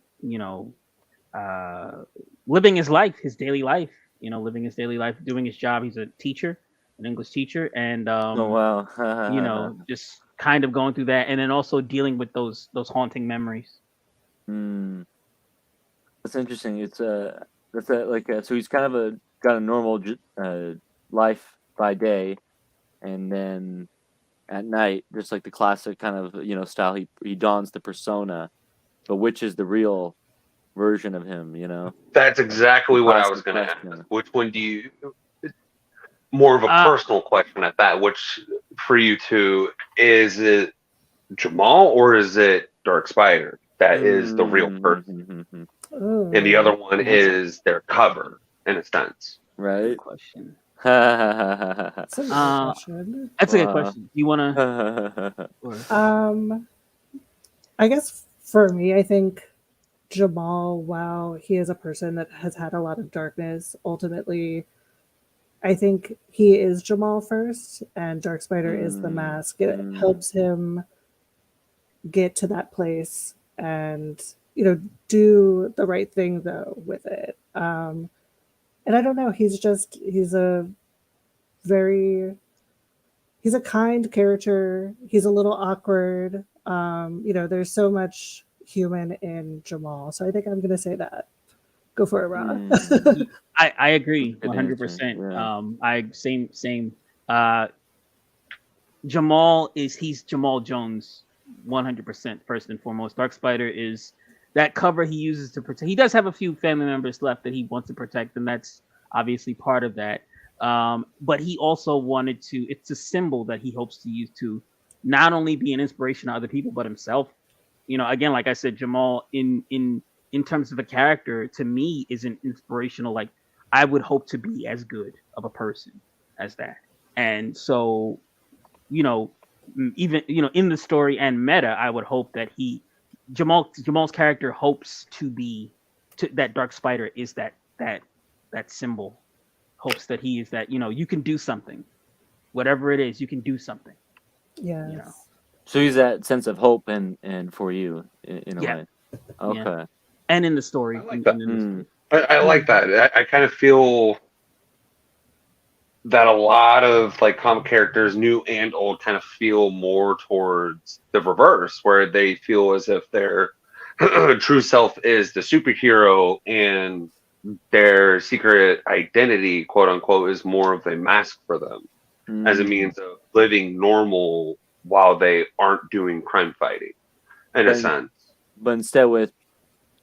living his life, his daily life. Doing his job. He's a teacher, an English teacher, and Oh wow. just kind of going through that, and then also dealing with those haunting memories. That's interesting. It's so he's kind of got a normal life by day, and then at night, just like the classic kind of style, he dons the persona, but which is the real version of him? That's exactly what I was going to ask. Which one do you? More of a personal question at that. Which for you two, is it Jamal or is it Dark Spider that is the real person, and the other one is their cover in a sense? Right. Good question. That's a good question. That's a good question. You want to? I guess for me, I think Jamal, while he is a person that has had a lot of darkness, ultimately, I think he is Jamal first, and Dark Spider is the mask. It helps him get to that place and do the right thing though with it. And I don't know, he's a kind character. He's a little awkward. There's so much human in Jamal, so I think I'm gonna say that. Go for it, Ra. I agree Good 100%. answer, yeah. I same. He's Jamal Jones 100% first and foremost. Dark Spider is that cover he uses to protect. He does have a few family members left that he wants to protect, and that's obviously part of that. But he also wanted to. It's a symbol that he hopes to use to not only be an inspiration to other people but himself. Again, like I said, Jamal in terms of a character to me isn't inspirational. Like I would hope to be as good of a person as that, and so even in the story and meta, I would hope that Jamal's character hopes to be that Dark Spider is that symbol, hopes that he is that you can do something, whatever it is, you can do something. Yes. So he's that sense of hope and for you in a way. Okay. Yeah. And in the story, I like that. in the story. I like that. I kind of feel that a lot of like comic characters, new and old, kind of feel more towards the reverse, where they feel as if their true self is the superhero and their secret identity, quote unquote, is more of a mask for them as a means of living normal while they aren't doing crime fighting, in a sense. But instead with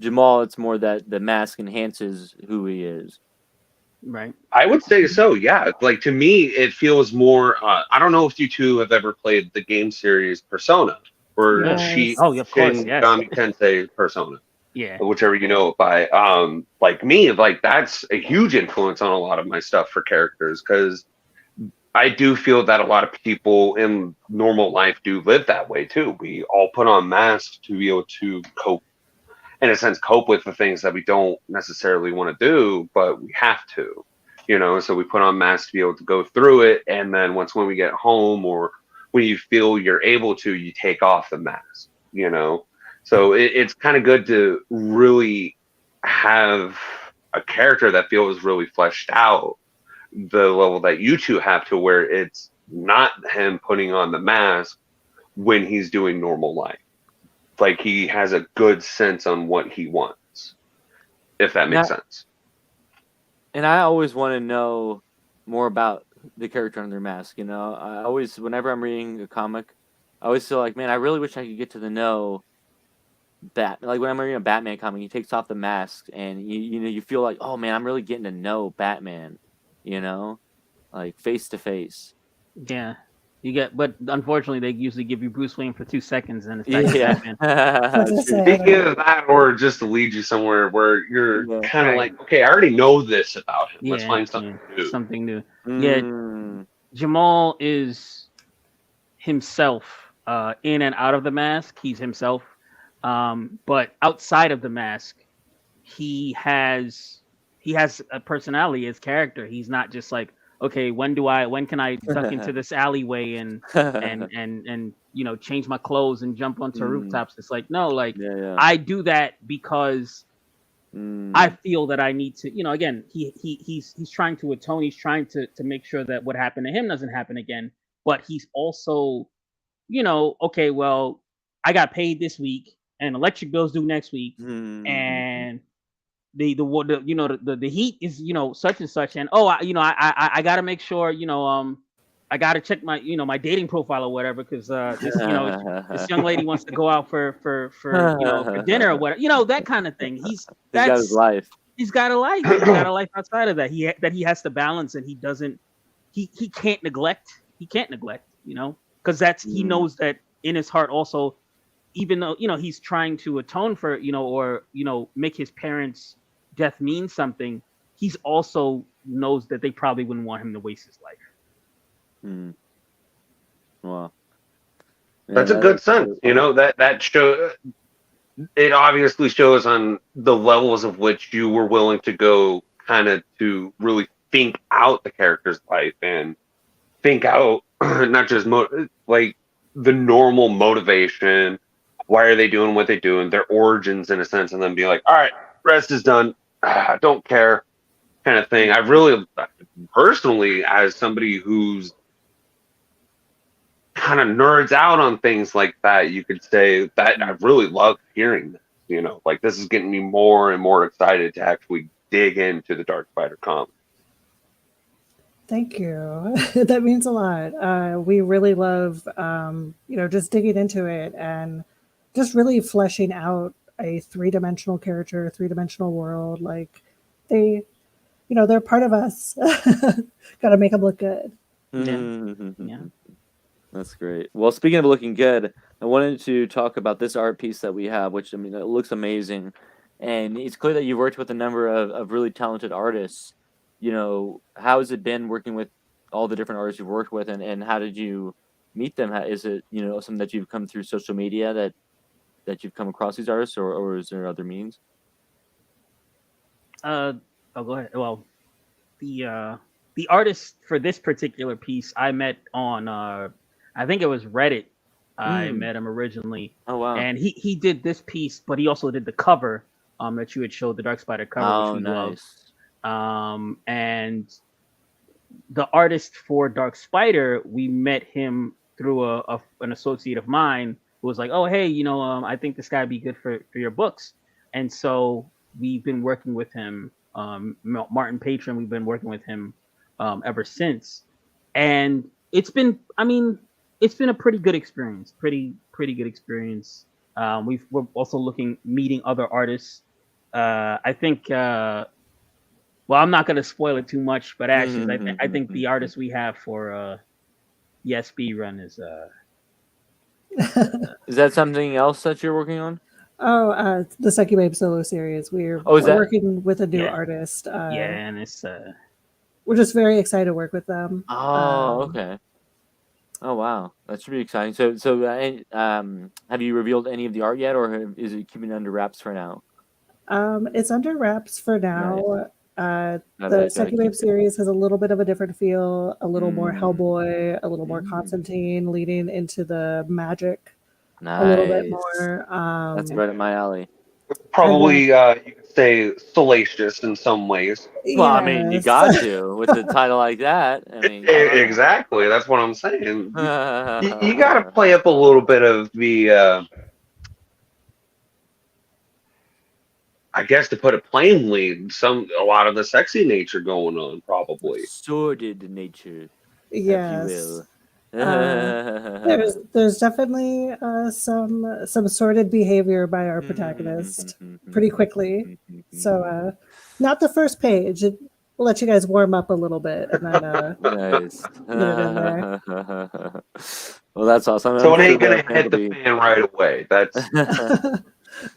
Jamal, it's more that the mask enhances who he is. Right. I would say so, yeah. Like to me, it feels more. I don't know if you two have ever played the game series Persona, or Yes. Shin Of course, yes. Megami Tensei Persona, Yeah. whichever you know it by. Like me, like that's a huge influence on a lot of my stuff for characters, because I do feel that a lot of people in normal life do live that way too. We all put on masks to be able to cope, in a sense, cope with the things that we don't necessarily want to do, but we have to, so we put on masks to be able to go through it. And then when we get home, or when you feel you're able to, you take off the mask, so it's kind of good to really have a character that feels really fleshed out, the level that you two have, to where it's not him putting on the mask when he's doing normal life. Like he has a good sense on what he wants, if that makes sense. And I always want to know more about the character under mask. I always, whenever I'm reading a comic, I always feel like, man, I really wish I could get to the know Like when I'm reading a Batman comic, he takes off the mask, and you feel like, oh man, I'm really getting to know Batman. Like face to face. Yeah. But unfortunately, they usually give you Bruce Wayne for 2 seconds, and it's Batman. Speaking of that, or just to lead you somewhere where you're kind of like, okay, I already know this about him. Let's find something new. Something new. Yeah, Jamal is himself in and out of the mask. He's himself, but outside of the mask, he has a personality, his character. He's not just like, okay, when can I duck into this alleyway and change my clothes and jump onto rooftops? It's like, no, like I do that because I feel that I need to, again, he's trying to atone, he's trying to make sure that what happened to him doesn't happen again. But he's also, okay, well, I got paid this week and electric bills due next week, and the heat is such and such, and I got to make sure I got to check my my dating profile or whatever, because this young lady wants to go out for dinner or whatever, that kind of thing. He's got his life. He's got a life. He's got a life outside of that. He has to balance, and he can't neglect. Because he knows that in his heart also, even though he's trying to atone for or make his parents' death mean something, he's also knows that they probably wouldn't want him to waste his life. Wow, that's a good sense. That show. It obviously shows on the levels of which you were willing to go, kind of to really think out the character's life and think out not just like the normal motivation. Why are they doing what they do, and their origins in a sense, and then be like, all right, rest is done. I don't care, kind of thing. I really, personally, as somebody who's kind of nerds out on things like that, you could say that I really love hearing this. You know, like this is getting me more and more excited to actually dig into the Dark Spider comic. Thank you. That means a lot. We really love, just digging into it and just really fleshing out a three-dimensional character, three-dimensional world. Like they, they're part of us. Got to make them look good. Yeah. That's great. Well, speaking of looking good, I wanted to talk about this art piece that we have, which, I mean, it looks amazing. And it's clear that you've worked with a number of really talented artists. You know, how has it been working with all the different artists you've worked with, and how did you meet them? Is it, something that you've come through social media that you've come across these artists, or is there other means? I'll go ahead. Well, the artist for this particular piece I met on I think it was Reddit. I met him originally. Oh wow! And he did this piece, but he also did the cover that you had showed, the Dark Spider cover, which we nice. love. And the artist for Dark Spider, we met him through an associate of mine who was like, "Oh hey, I think this guy would be good for your books." And so we've been working with him. Martin Patron, we've been working with him ever since, and it's been a pretty good experience. Pretty good experience. We're also meeting other artists. I think. Well, I'm not going to spoil it too much, but Ashes, I think the artist we have for the SB run is. Is that something else that you're working on? Oh, the Seki Babe solo series. We're working with a new artist. And it's. We're just very excited to work with them. Oh, okay. Oh wow, that should be exciting. So, have you revealed any of the art yet, or is it keeping it under wraps for now? It's under wraps for now. Nice. The Seki Babe series has a little bit of a different feel, a little more Hellboy, a little more Constantine, leading into the magic a little bit more. That's right up my alley. Probably, you could say salacious in some ways. Well, I mean, you got to with a title like that. I mean, exactly. That's what I'm saying. You got to play up a little bit of the. I guess to put it plainly, a lot of the sexy nature going on, probably. Sordid nature. Yes. If you will. There's definitely some sordid behavior by our protagonist pretty quickly. So not the first page. We'll let you guys warm up a little bit and then nice. Get it in there. Well, that's awesome. So it ain't gonna hit the fan right away. That's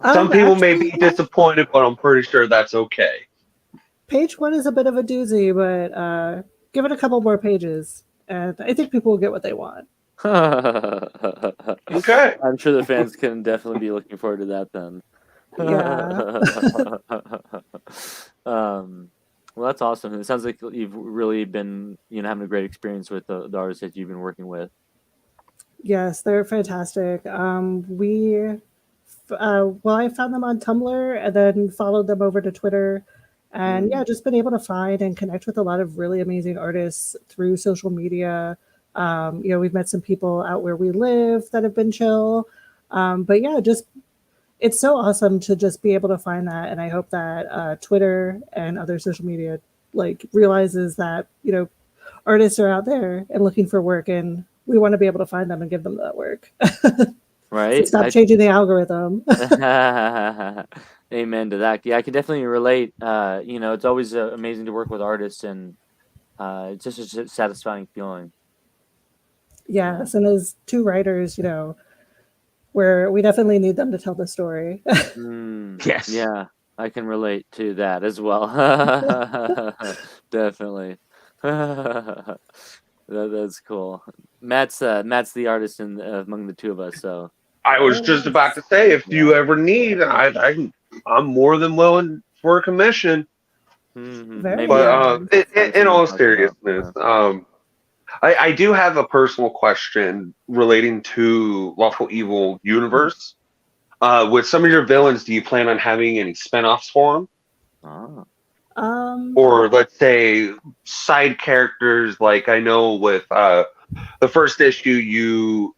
some people may be disappointed, but I'm pretty sure that's okay. Page 1 is a bit of a doozy, but give it a couple more pages, and I think people will get what they want. Okay. I'm sure the fans can definitely be looking forward to that then. Yeah. Well, that's awesome. It sounds like you've really been, having a great experience with the artists that you've been working with. Yes, they're fantastic. I found them on Tumblr and then followed them over to Twitter. And just been able to find and connect with a lot of really amazing artists through social media. We've met some people out where we live that have been chill. But yeah, it's so awesome to just be able to find that. And I hope that Twitter and other social media realizes that, artists are out there and looking for work, and we want to be able to find them and give them that work. Right. So stop changing the algorithm. Amen to that. Yeah, I can definitely relate. It's always amazing to work with artists, and it's just a satisfying feeling. Yes, and as two writers, where we definitely need them to tell the story. Yes. Yeah, I can relate to that as well. Definitely. That's cool. Matt's the artist among the two of us, so. I was just about to say, if you ever need, I'm more than willing for a commission. But in all seriousness, I do have a personal question relating to Lawful Evil universe. With some of your villains, do you plan on having any spinoffs for them? Or let's say side characters, like I know with the first issue,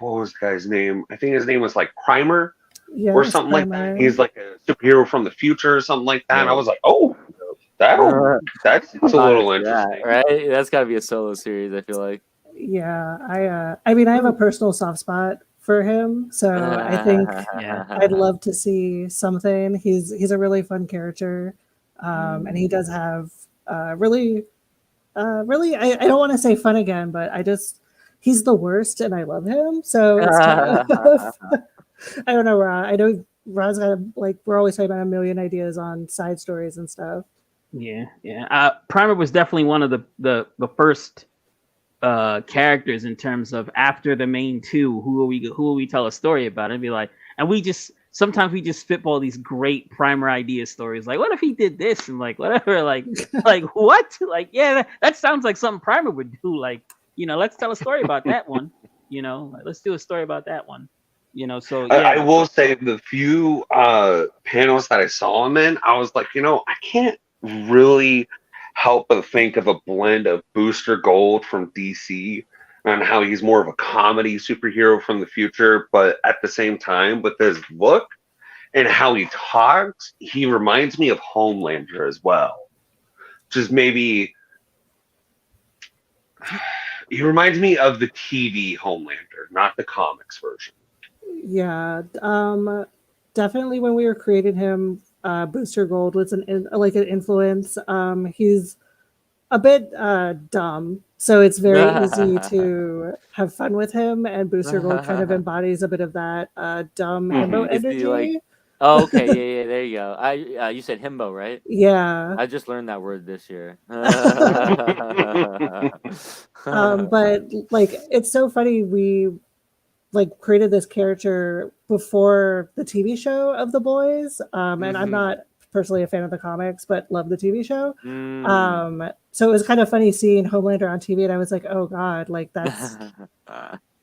what was the guy's name? I think his name was like Primer or Yes, something like that. Primer. He's like a superhero from the future or something like that. And I Right. was like, oh, that's a little interesting. Right? That's got to be a solo series, I feel like. Yeah, I mean, I have a personal soft spot for him, so I think Yeah. I'd love to see something. He's a really fun character, and he does have really, I don't want to say fun again, but he's the worst, and I love him. So it's kind of I don't know, Ra. I know Ra's got like we're always talking about a million ideas on side stories and stuff. Yeah. Primer was definitely one of the first characters in terms of after the main two, who will we tell a story about? And be like, and sometimes we just spitball these great Primer idea stories. Like, what if he did this and like whatever, like what? Like, yeah, that sounds like something Primer would do. Like, let's tell a story about that one. Let's do a story about that one. So yeah. I will say the few panels that I saw him in, I was like, I can't really help but think of a blend of Booster Gold from DC and how he's more of a comedy superhero from the future, but at the same time, with his look and how he talks, he reminds me of Homelander as well. Just maybe he reminds me of the TV Homelander, not the comics version. Yeah, definitely when we were creating him, Booster Gold was an influence. He's a bit dumb, so it's very easy to have fun with him. And Booster Gold kind of embodies a bit of that dumb himbo Is he energy. like- Oh, okay, yeah, there you go. You said himbo, right? Yeah, I just learned that word this year. but like it's so funny. We like created this character before the TV show of The Boys, and I'm not personally a fan of the comics, but love the TV show. So it was kind of funny seeing Homelander on TV, and I was like, oh god, like that's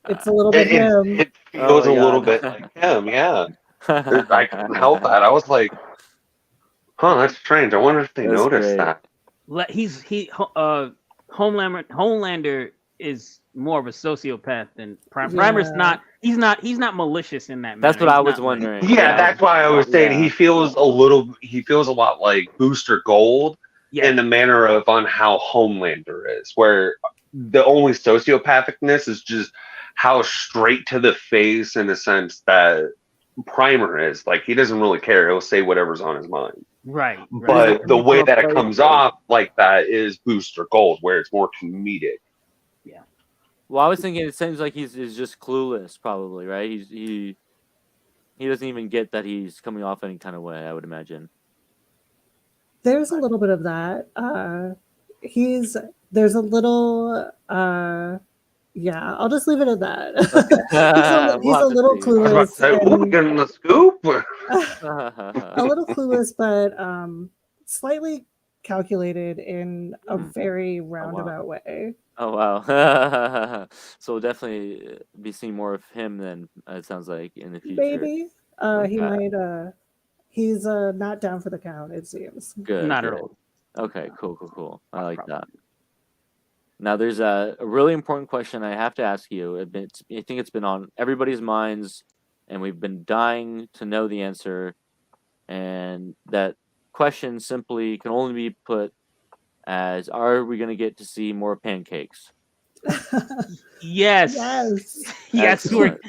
it's a little bit him. It feels a little bit like him, yeah. I couldn't help that. I was like, huh, that's strange. I wonder if they noticed that. Homelander is more of a sociopath than Primer. Yeah. Primer's not. He's not malicious in that. That's manner. what I He's was not wondering. Yeah, that's why I was saying he feels a lot like Booster Gold in the manner of on how Homelander is, where the only sociopathicness is just how straight to the face in a sense that Primer is. Like he doesn't really care. He'll say whatever's on his mind. Right. But the way that it comes off like that is Booster Gold, where it's more comedic. Yeah. Well, I was thinking it seems like he's just clueless, probably, right? He doesn't even get that he's coming off any kind of way, I would imagine. There's a little bit of that. There's a little yeah, I'll just leave it at that. He's a little clueless. Getting the scoop. A little clueless, but slightly calculated in a very roundabout way. Oh wow! So we'll definitely be seeing more of him then. It sounds like in the future. Maybe he might. He's not down for the count. It seems. Good. Not at all. Okay. Cool. I like that. Now there's a really important question I have to ask you. I think it's been on everybody's minds, and we've been dying to know the answer. And that question simply can only be put as, are we going to get to see more pancakes? Yes. Yes. We're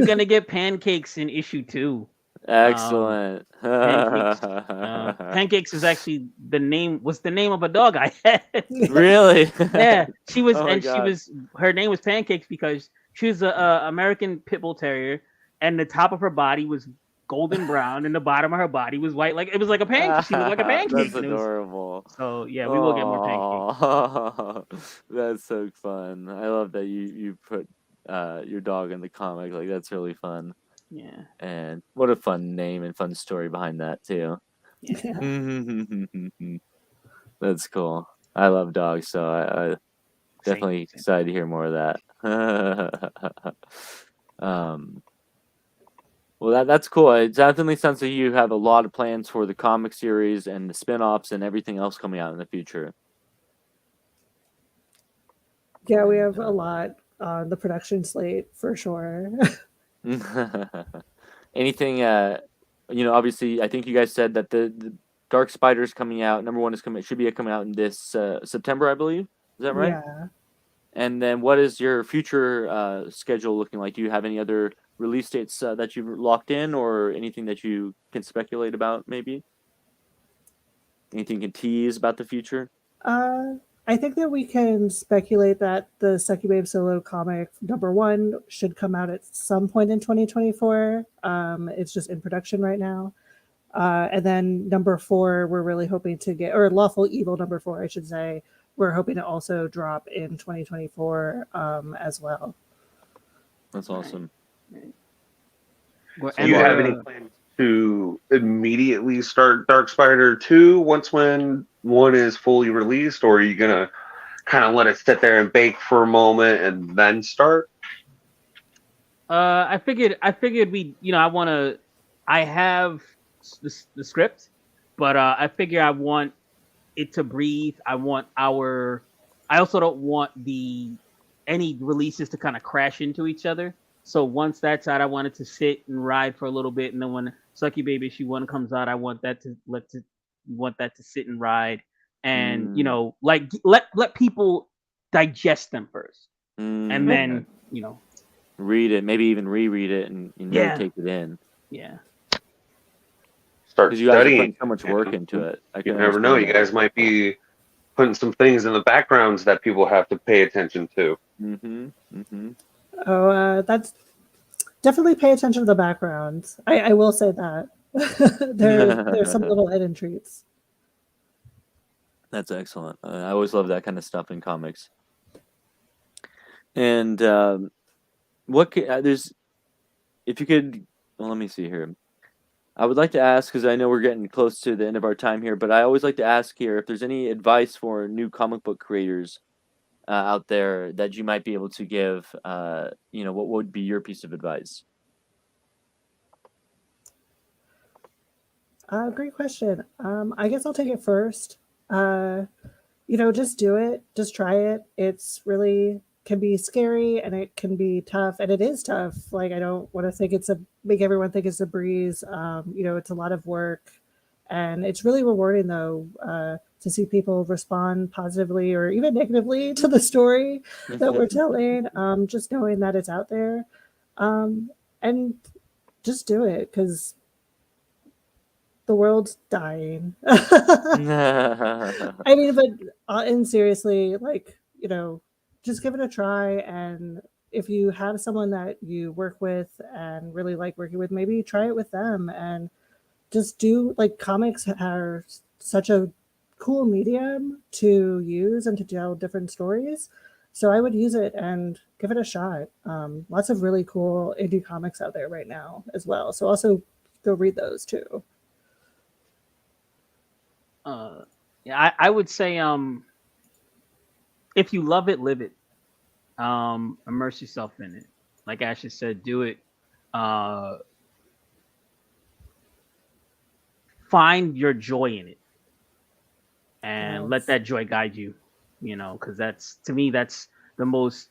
going to get pancakes in issue 2. Excellent. Pancakes is actually the name of a dog I had. Really? Yeah, she was, God. her name was Pancakes because she was a American Pit Bull Terrier, and the top of her body was golden brown, and the bottom of her body was white. Like it was like a pancake. She was like a pancake. That's adorable. So yeah, we will get more pancakes. That's so fun. I love that you put your dog in the comic. Like that's really fun. Yeah. And what a fun name and fun story behind that too. Yeah. That's cool. I love dogs, so I definitely excited to hear more of that. Well, that's cool. It definitely sounds like you have a lot of plans for the comic series and the spin-offs and everything else coming out in the future. Yeah, we have a lot on the production slate for sure. Anything? Obviously, I think you guys said that the Dark Spider's coming out. Number one is coming. Should be coming out in this September, I believe. Is that right? Yeah. And then, what is your future schedule looking like? Do you have any other release dates that you've locked in, or anything that you can speculate about? Maybe anything you can tease about the future? I think that we can speculate that the Succubabe solo comic number one should come out at some point in 2024. It's just in production right now. And then number four, we're really hoping to get, or Lawful Evil number four, I should say, we're hoping to also drop in 2024 as well. That's awesome. Do you have any plans to immediately start Dark Spider 2 when one is fully released, or are you gonna kind of let it sit there and bake for a moment and then start? I figured I have the script, but I figure I want it to breathe. I also don't want any releases to kind of crash into each other. So once that's out, I want it to sit and ride for a little bit, and then when Succubabe Issue 1 comes out, I want that to sit and ride, and let people digest them first, and then read it, maybe even reread it, and take it in. Yeah. Start because you guys are studying. putting so much work into it. You never know. You guys might be putting some things in the backgrounds that people have to pay attention to. Oh, that's definitely pay attention to the background. I will say that. There's some little hidden treats. That's excellent. I always love that kind of stuff in comics. And if you could, well, let me see here. I would like to ask, because I know we're getting close to the end of our time here, but I always like to ask here if there's any advice for new comic book creators out there that you might be able to give. What would be your piece of advice? Great question. I guess I'll take it first. Just do it. Just try it. It's really can be scary and it can be tough, and it is tough. Like, I don't want to make everyone think it's a breeze. It's a lot of work, and it's really rewarding though to see people respond positively or even negatively to the story that we're telling. Just knowing that it's out there, and just do it because the world's dying. I mean, but and seriously, just give it a try. And if you have someone that you work with and really like working with, maybe try it with them. And just comics are such a cool medium to use and to tell different stories. So I would use it and give it a shot. Lots of really cool indie comics out there right now as well. So also go read those too. I would say if you love it, live it. Immerse yourself in it. Like Ashley said, do it. Find your joy in it, and let that joy guide you. Because that's the most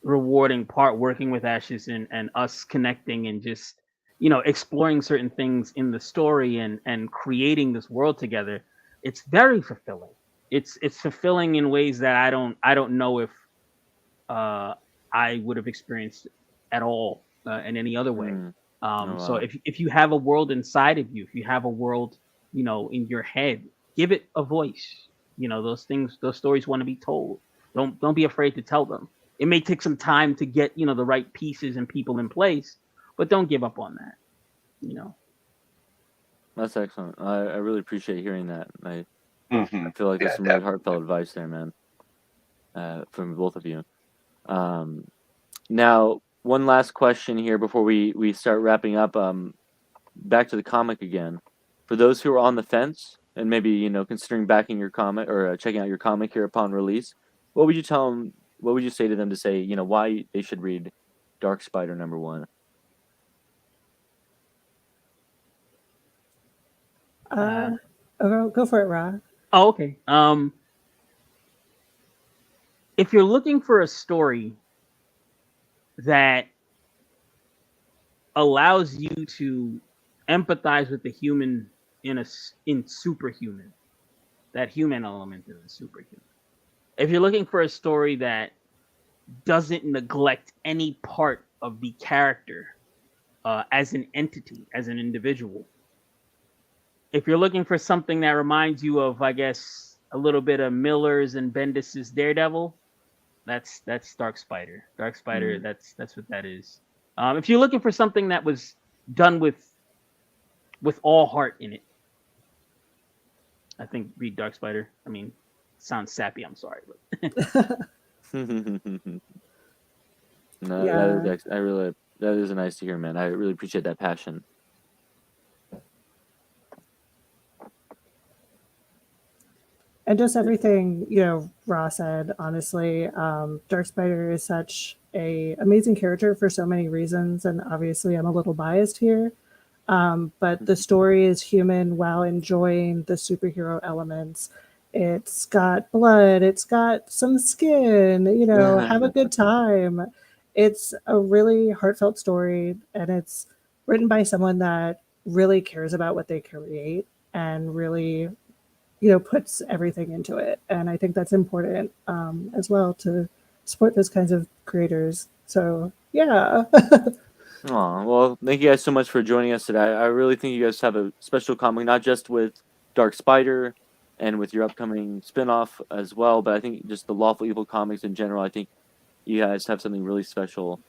rewarding part, working with Ashley and us connecting and just exploring certain things in the story and creating this world together. It's very fulfilling. It's fulfilling in ways that I don't know if I would have experienced at all in any other way. So if you have a world inside of you, if you have a world in your head, give it a voice. Those stories want to be told. Don't be afraid to tell them. It may take some time to get the right pieces and people in place, but don't give up on that. That's excellent. I really appreciate hearing that. I feel like there's some definitely. really heartfelt advice there, man, from both of you. Now, one last question here before we start wrapping up. Back to the comic again. For those who are on the fence and maybe considering backing your comic or checking out your comic here upon release, what would you tell them? What would you say to them to say why they should read Dark Spider number 1? Go for it, Ra. Oh, okay. If you're looking for a story that allows you to empathize with the human in superhuman. That human element in the superhuman. If you're looking for a story that doesn't neglect any part of the character as an entity, as an individual, if you're looking for something that reminds you of, I guess, a little bit of Miller's and Bendis's Daredevil, that's Dark Spider. Dark Spider, that's what that is. If you're looking for something that was done with all heart in it, I think read Dark Spider. I mean, sounds sappy. I'm sorry, but No, Yeah. that is nice to hear, man. I really appreciate that passion. And just everything, Raw said, honestly, Dark Spider is such a amazing character for so many reasons, and obviously I'm a little biased here. But the story is human while enjoying the superhero elements. It's got blood, it's got some skin, have a good time. It's a really heartfelt story, and it's written by someone that really cares about what they create and really puts everything into it. And I think that's important as well to support those kinds of creators. So yeah. Aw, well, thank you guys so much for joining us today. I really think you guys have a special comic, not just with Dark Spider and with your upcoming spinoff as well, but I think just the Lawful Evil comics in general. I think you guys have something really special,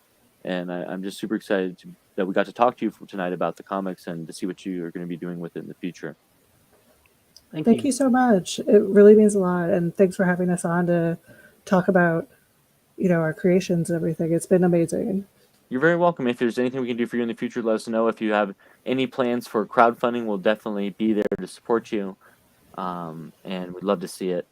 and I'm just super excited that we got to talk to you tonight about the comics and to see what you are going to be doing with it in the future. Thank you so much. It really means a lot, and thanks for having us on to talk about our creations and everything. It's been amazing. You're very welcome. If there's anything we can do for you in the future, let us know. If you have any plans for crowdfunding, we'll definitely be there to support you, and we'd love to see it.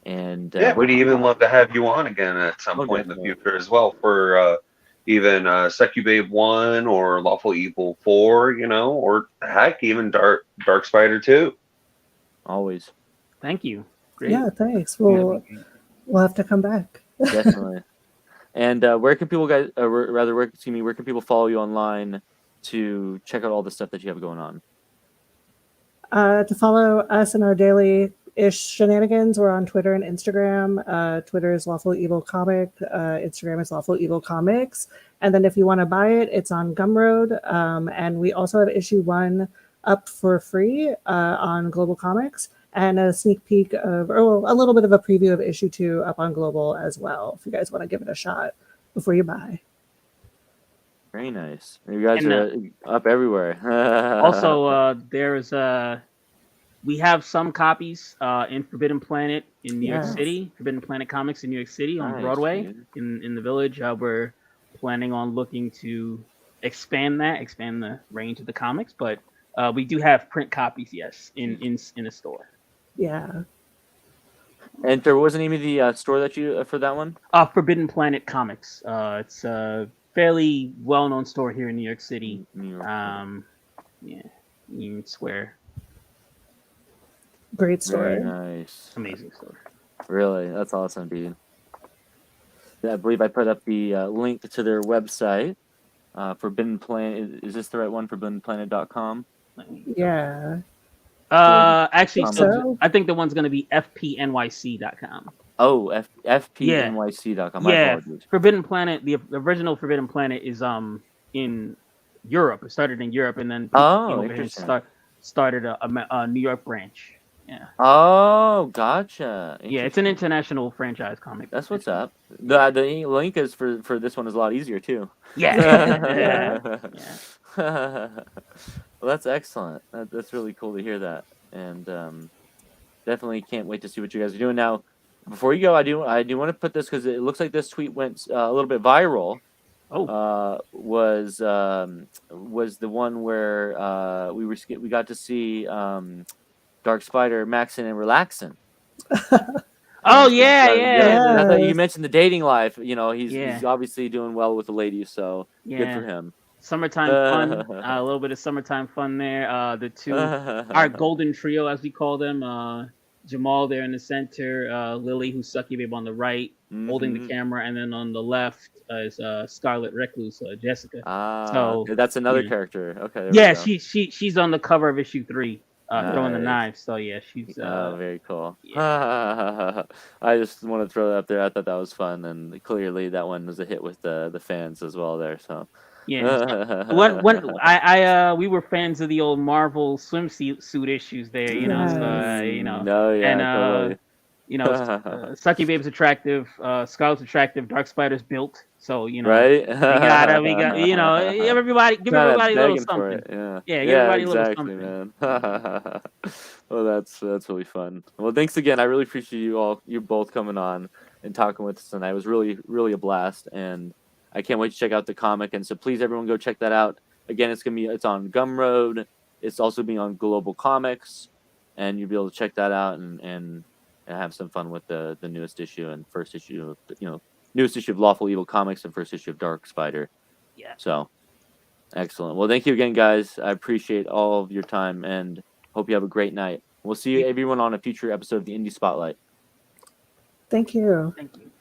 And Yeah, we'd even love to have you on again at some Oh, point in the definitely. future as well for even Succubabe 1 or Lawful Evil 4, or heck, even Dark Spider 2. Always. Thank you. Great. Yeah, thanks. We'll have to come back. Definitely. And where can people where can people follow you online to check out all the stuff that you have going on? To follow us in our daily-ish shenanigans, we're on Twitter and Instagram. Twitter is Lawful Evil Comic. Instagram is Lawful Evil Comics. And then if you want to buy it, it's on Gumroad. And we also have issue 1 up for free on Global Comics, and a sneak peek of, or a little bit of a preview of issue 2 up on Global as well, if you guys want to give it a shot before you buy. Very nice. You guys are up everywhere. Also, we have some copies in Forbidden Planet in New York City, Forbidden Planet Comics in New York City on Broadway, in the Village. We're planning on looking to expand the range of the comics, but we do have print copies, yes, in a store. Yeah. And there wasn't even the store that you for that one? Forbidden Planet Comics. It's a fairly well-known store here in New York City. Union Square. Great store. Very nice. Amazing store. Really, that's awesome, dude. I believe I put up the link to their website. Forbidden Planet. Is this the right one? ForbiddenPlanet.com. Yeah. Actually, so. I think the one's going to be fpnyc.com. Oh, fpnyc.com. Yeah. Forbidden Planet. The original Forbidden Planet is in Europe. It started in Europe, and then started a New York branch. Yeah. Oh, gotcha. Yeah, it's an international franchise comic. That's what's up. The link is for this one is a lot easier too. Yeah. Well, that's excellent. That's really cool to hear that, and definitely can't wait to see what you guys are doing. Now, before you go, I do want to put this because it looks like this tweet went a little bit viral. Was the one where we got to see Dark Spider maxing and relaxing. Oh yeah. I thought you mentioned the dating life. He's obviously doing well with the ladies, so good for him. Summertime fun, a little bit of summertime fun there. The two, our golden trio, as we call them, Jamal there in the center, Lily, who's Sucky Babe on the right, holding the Mhm. camera, and then on the left is Scarlet Recluse, Jessica. Ah, So, okay, that's another yeah. character. Okay, there Yeah, we go. she's on the cover of issue 3, throwing the Nice. knife. So yeah, she's Oh, very cool. yeah. I just want to throw that up there. I thought that was fun, and clearly that one was a hit with the fans as well there. So Yeah. When we were fans of the old Marvel swimsuit issues there, you know. So No, yeah, and totally. Sucky Babe's attractive, Scarlet's attractive, Dark Spider's built. So Right? we got everybody give Kinda everybody a little begging for something. it. Yeah. Yeah, give Yeah, everybody a little exactly, something. man. Well, that's really fun. Well, thanks again. I really appreciate you both coming on and talking with us tonight. It was really a blast, and I can't wait to check out the comic. And so please, everyone, go check that out. Again, it's on Gumroad. It's also being on Global Comics, and you'll be able to check that out and have some fun with the newest issue and first issue of newest issue of Lawful Evil Comics and first issue of Dark Spider. Yeah. So excellent. Well, thank you again, guys. I appreciate all of your time and hope you have a great night. We'll see you everyone on a future episode of the Indie Spotlight. Thank you. Thank you.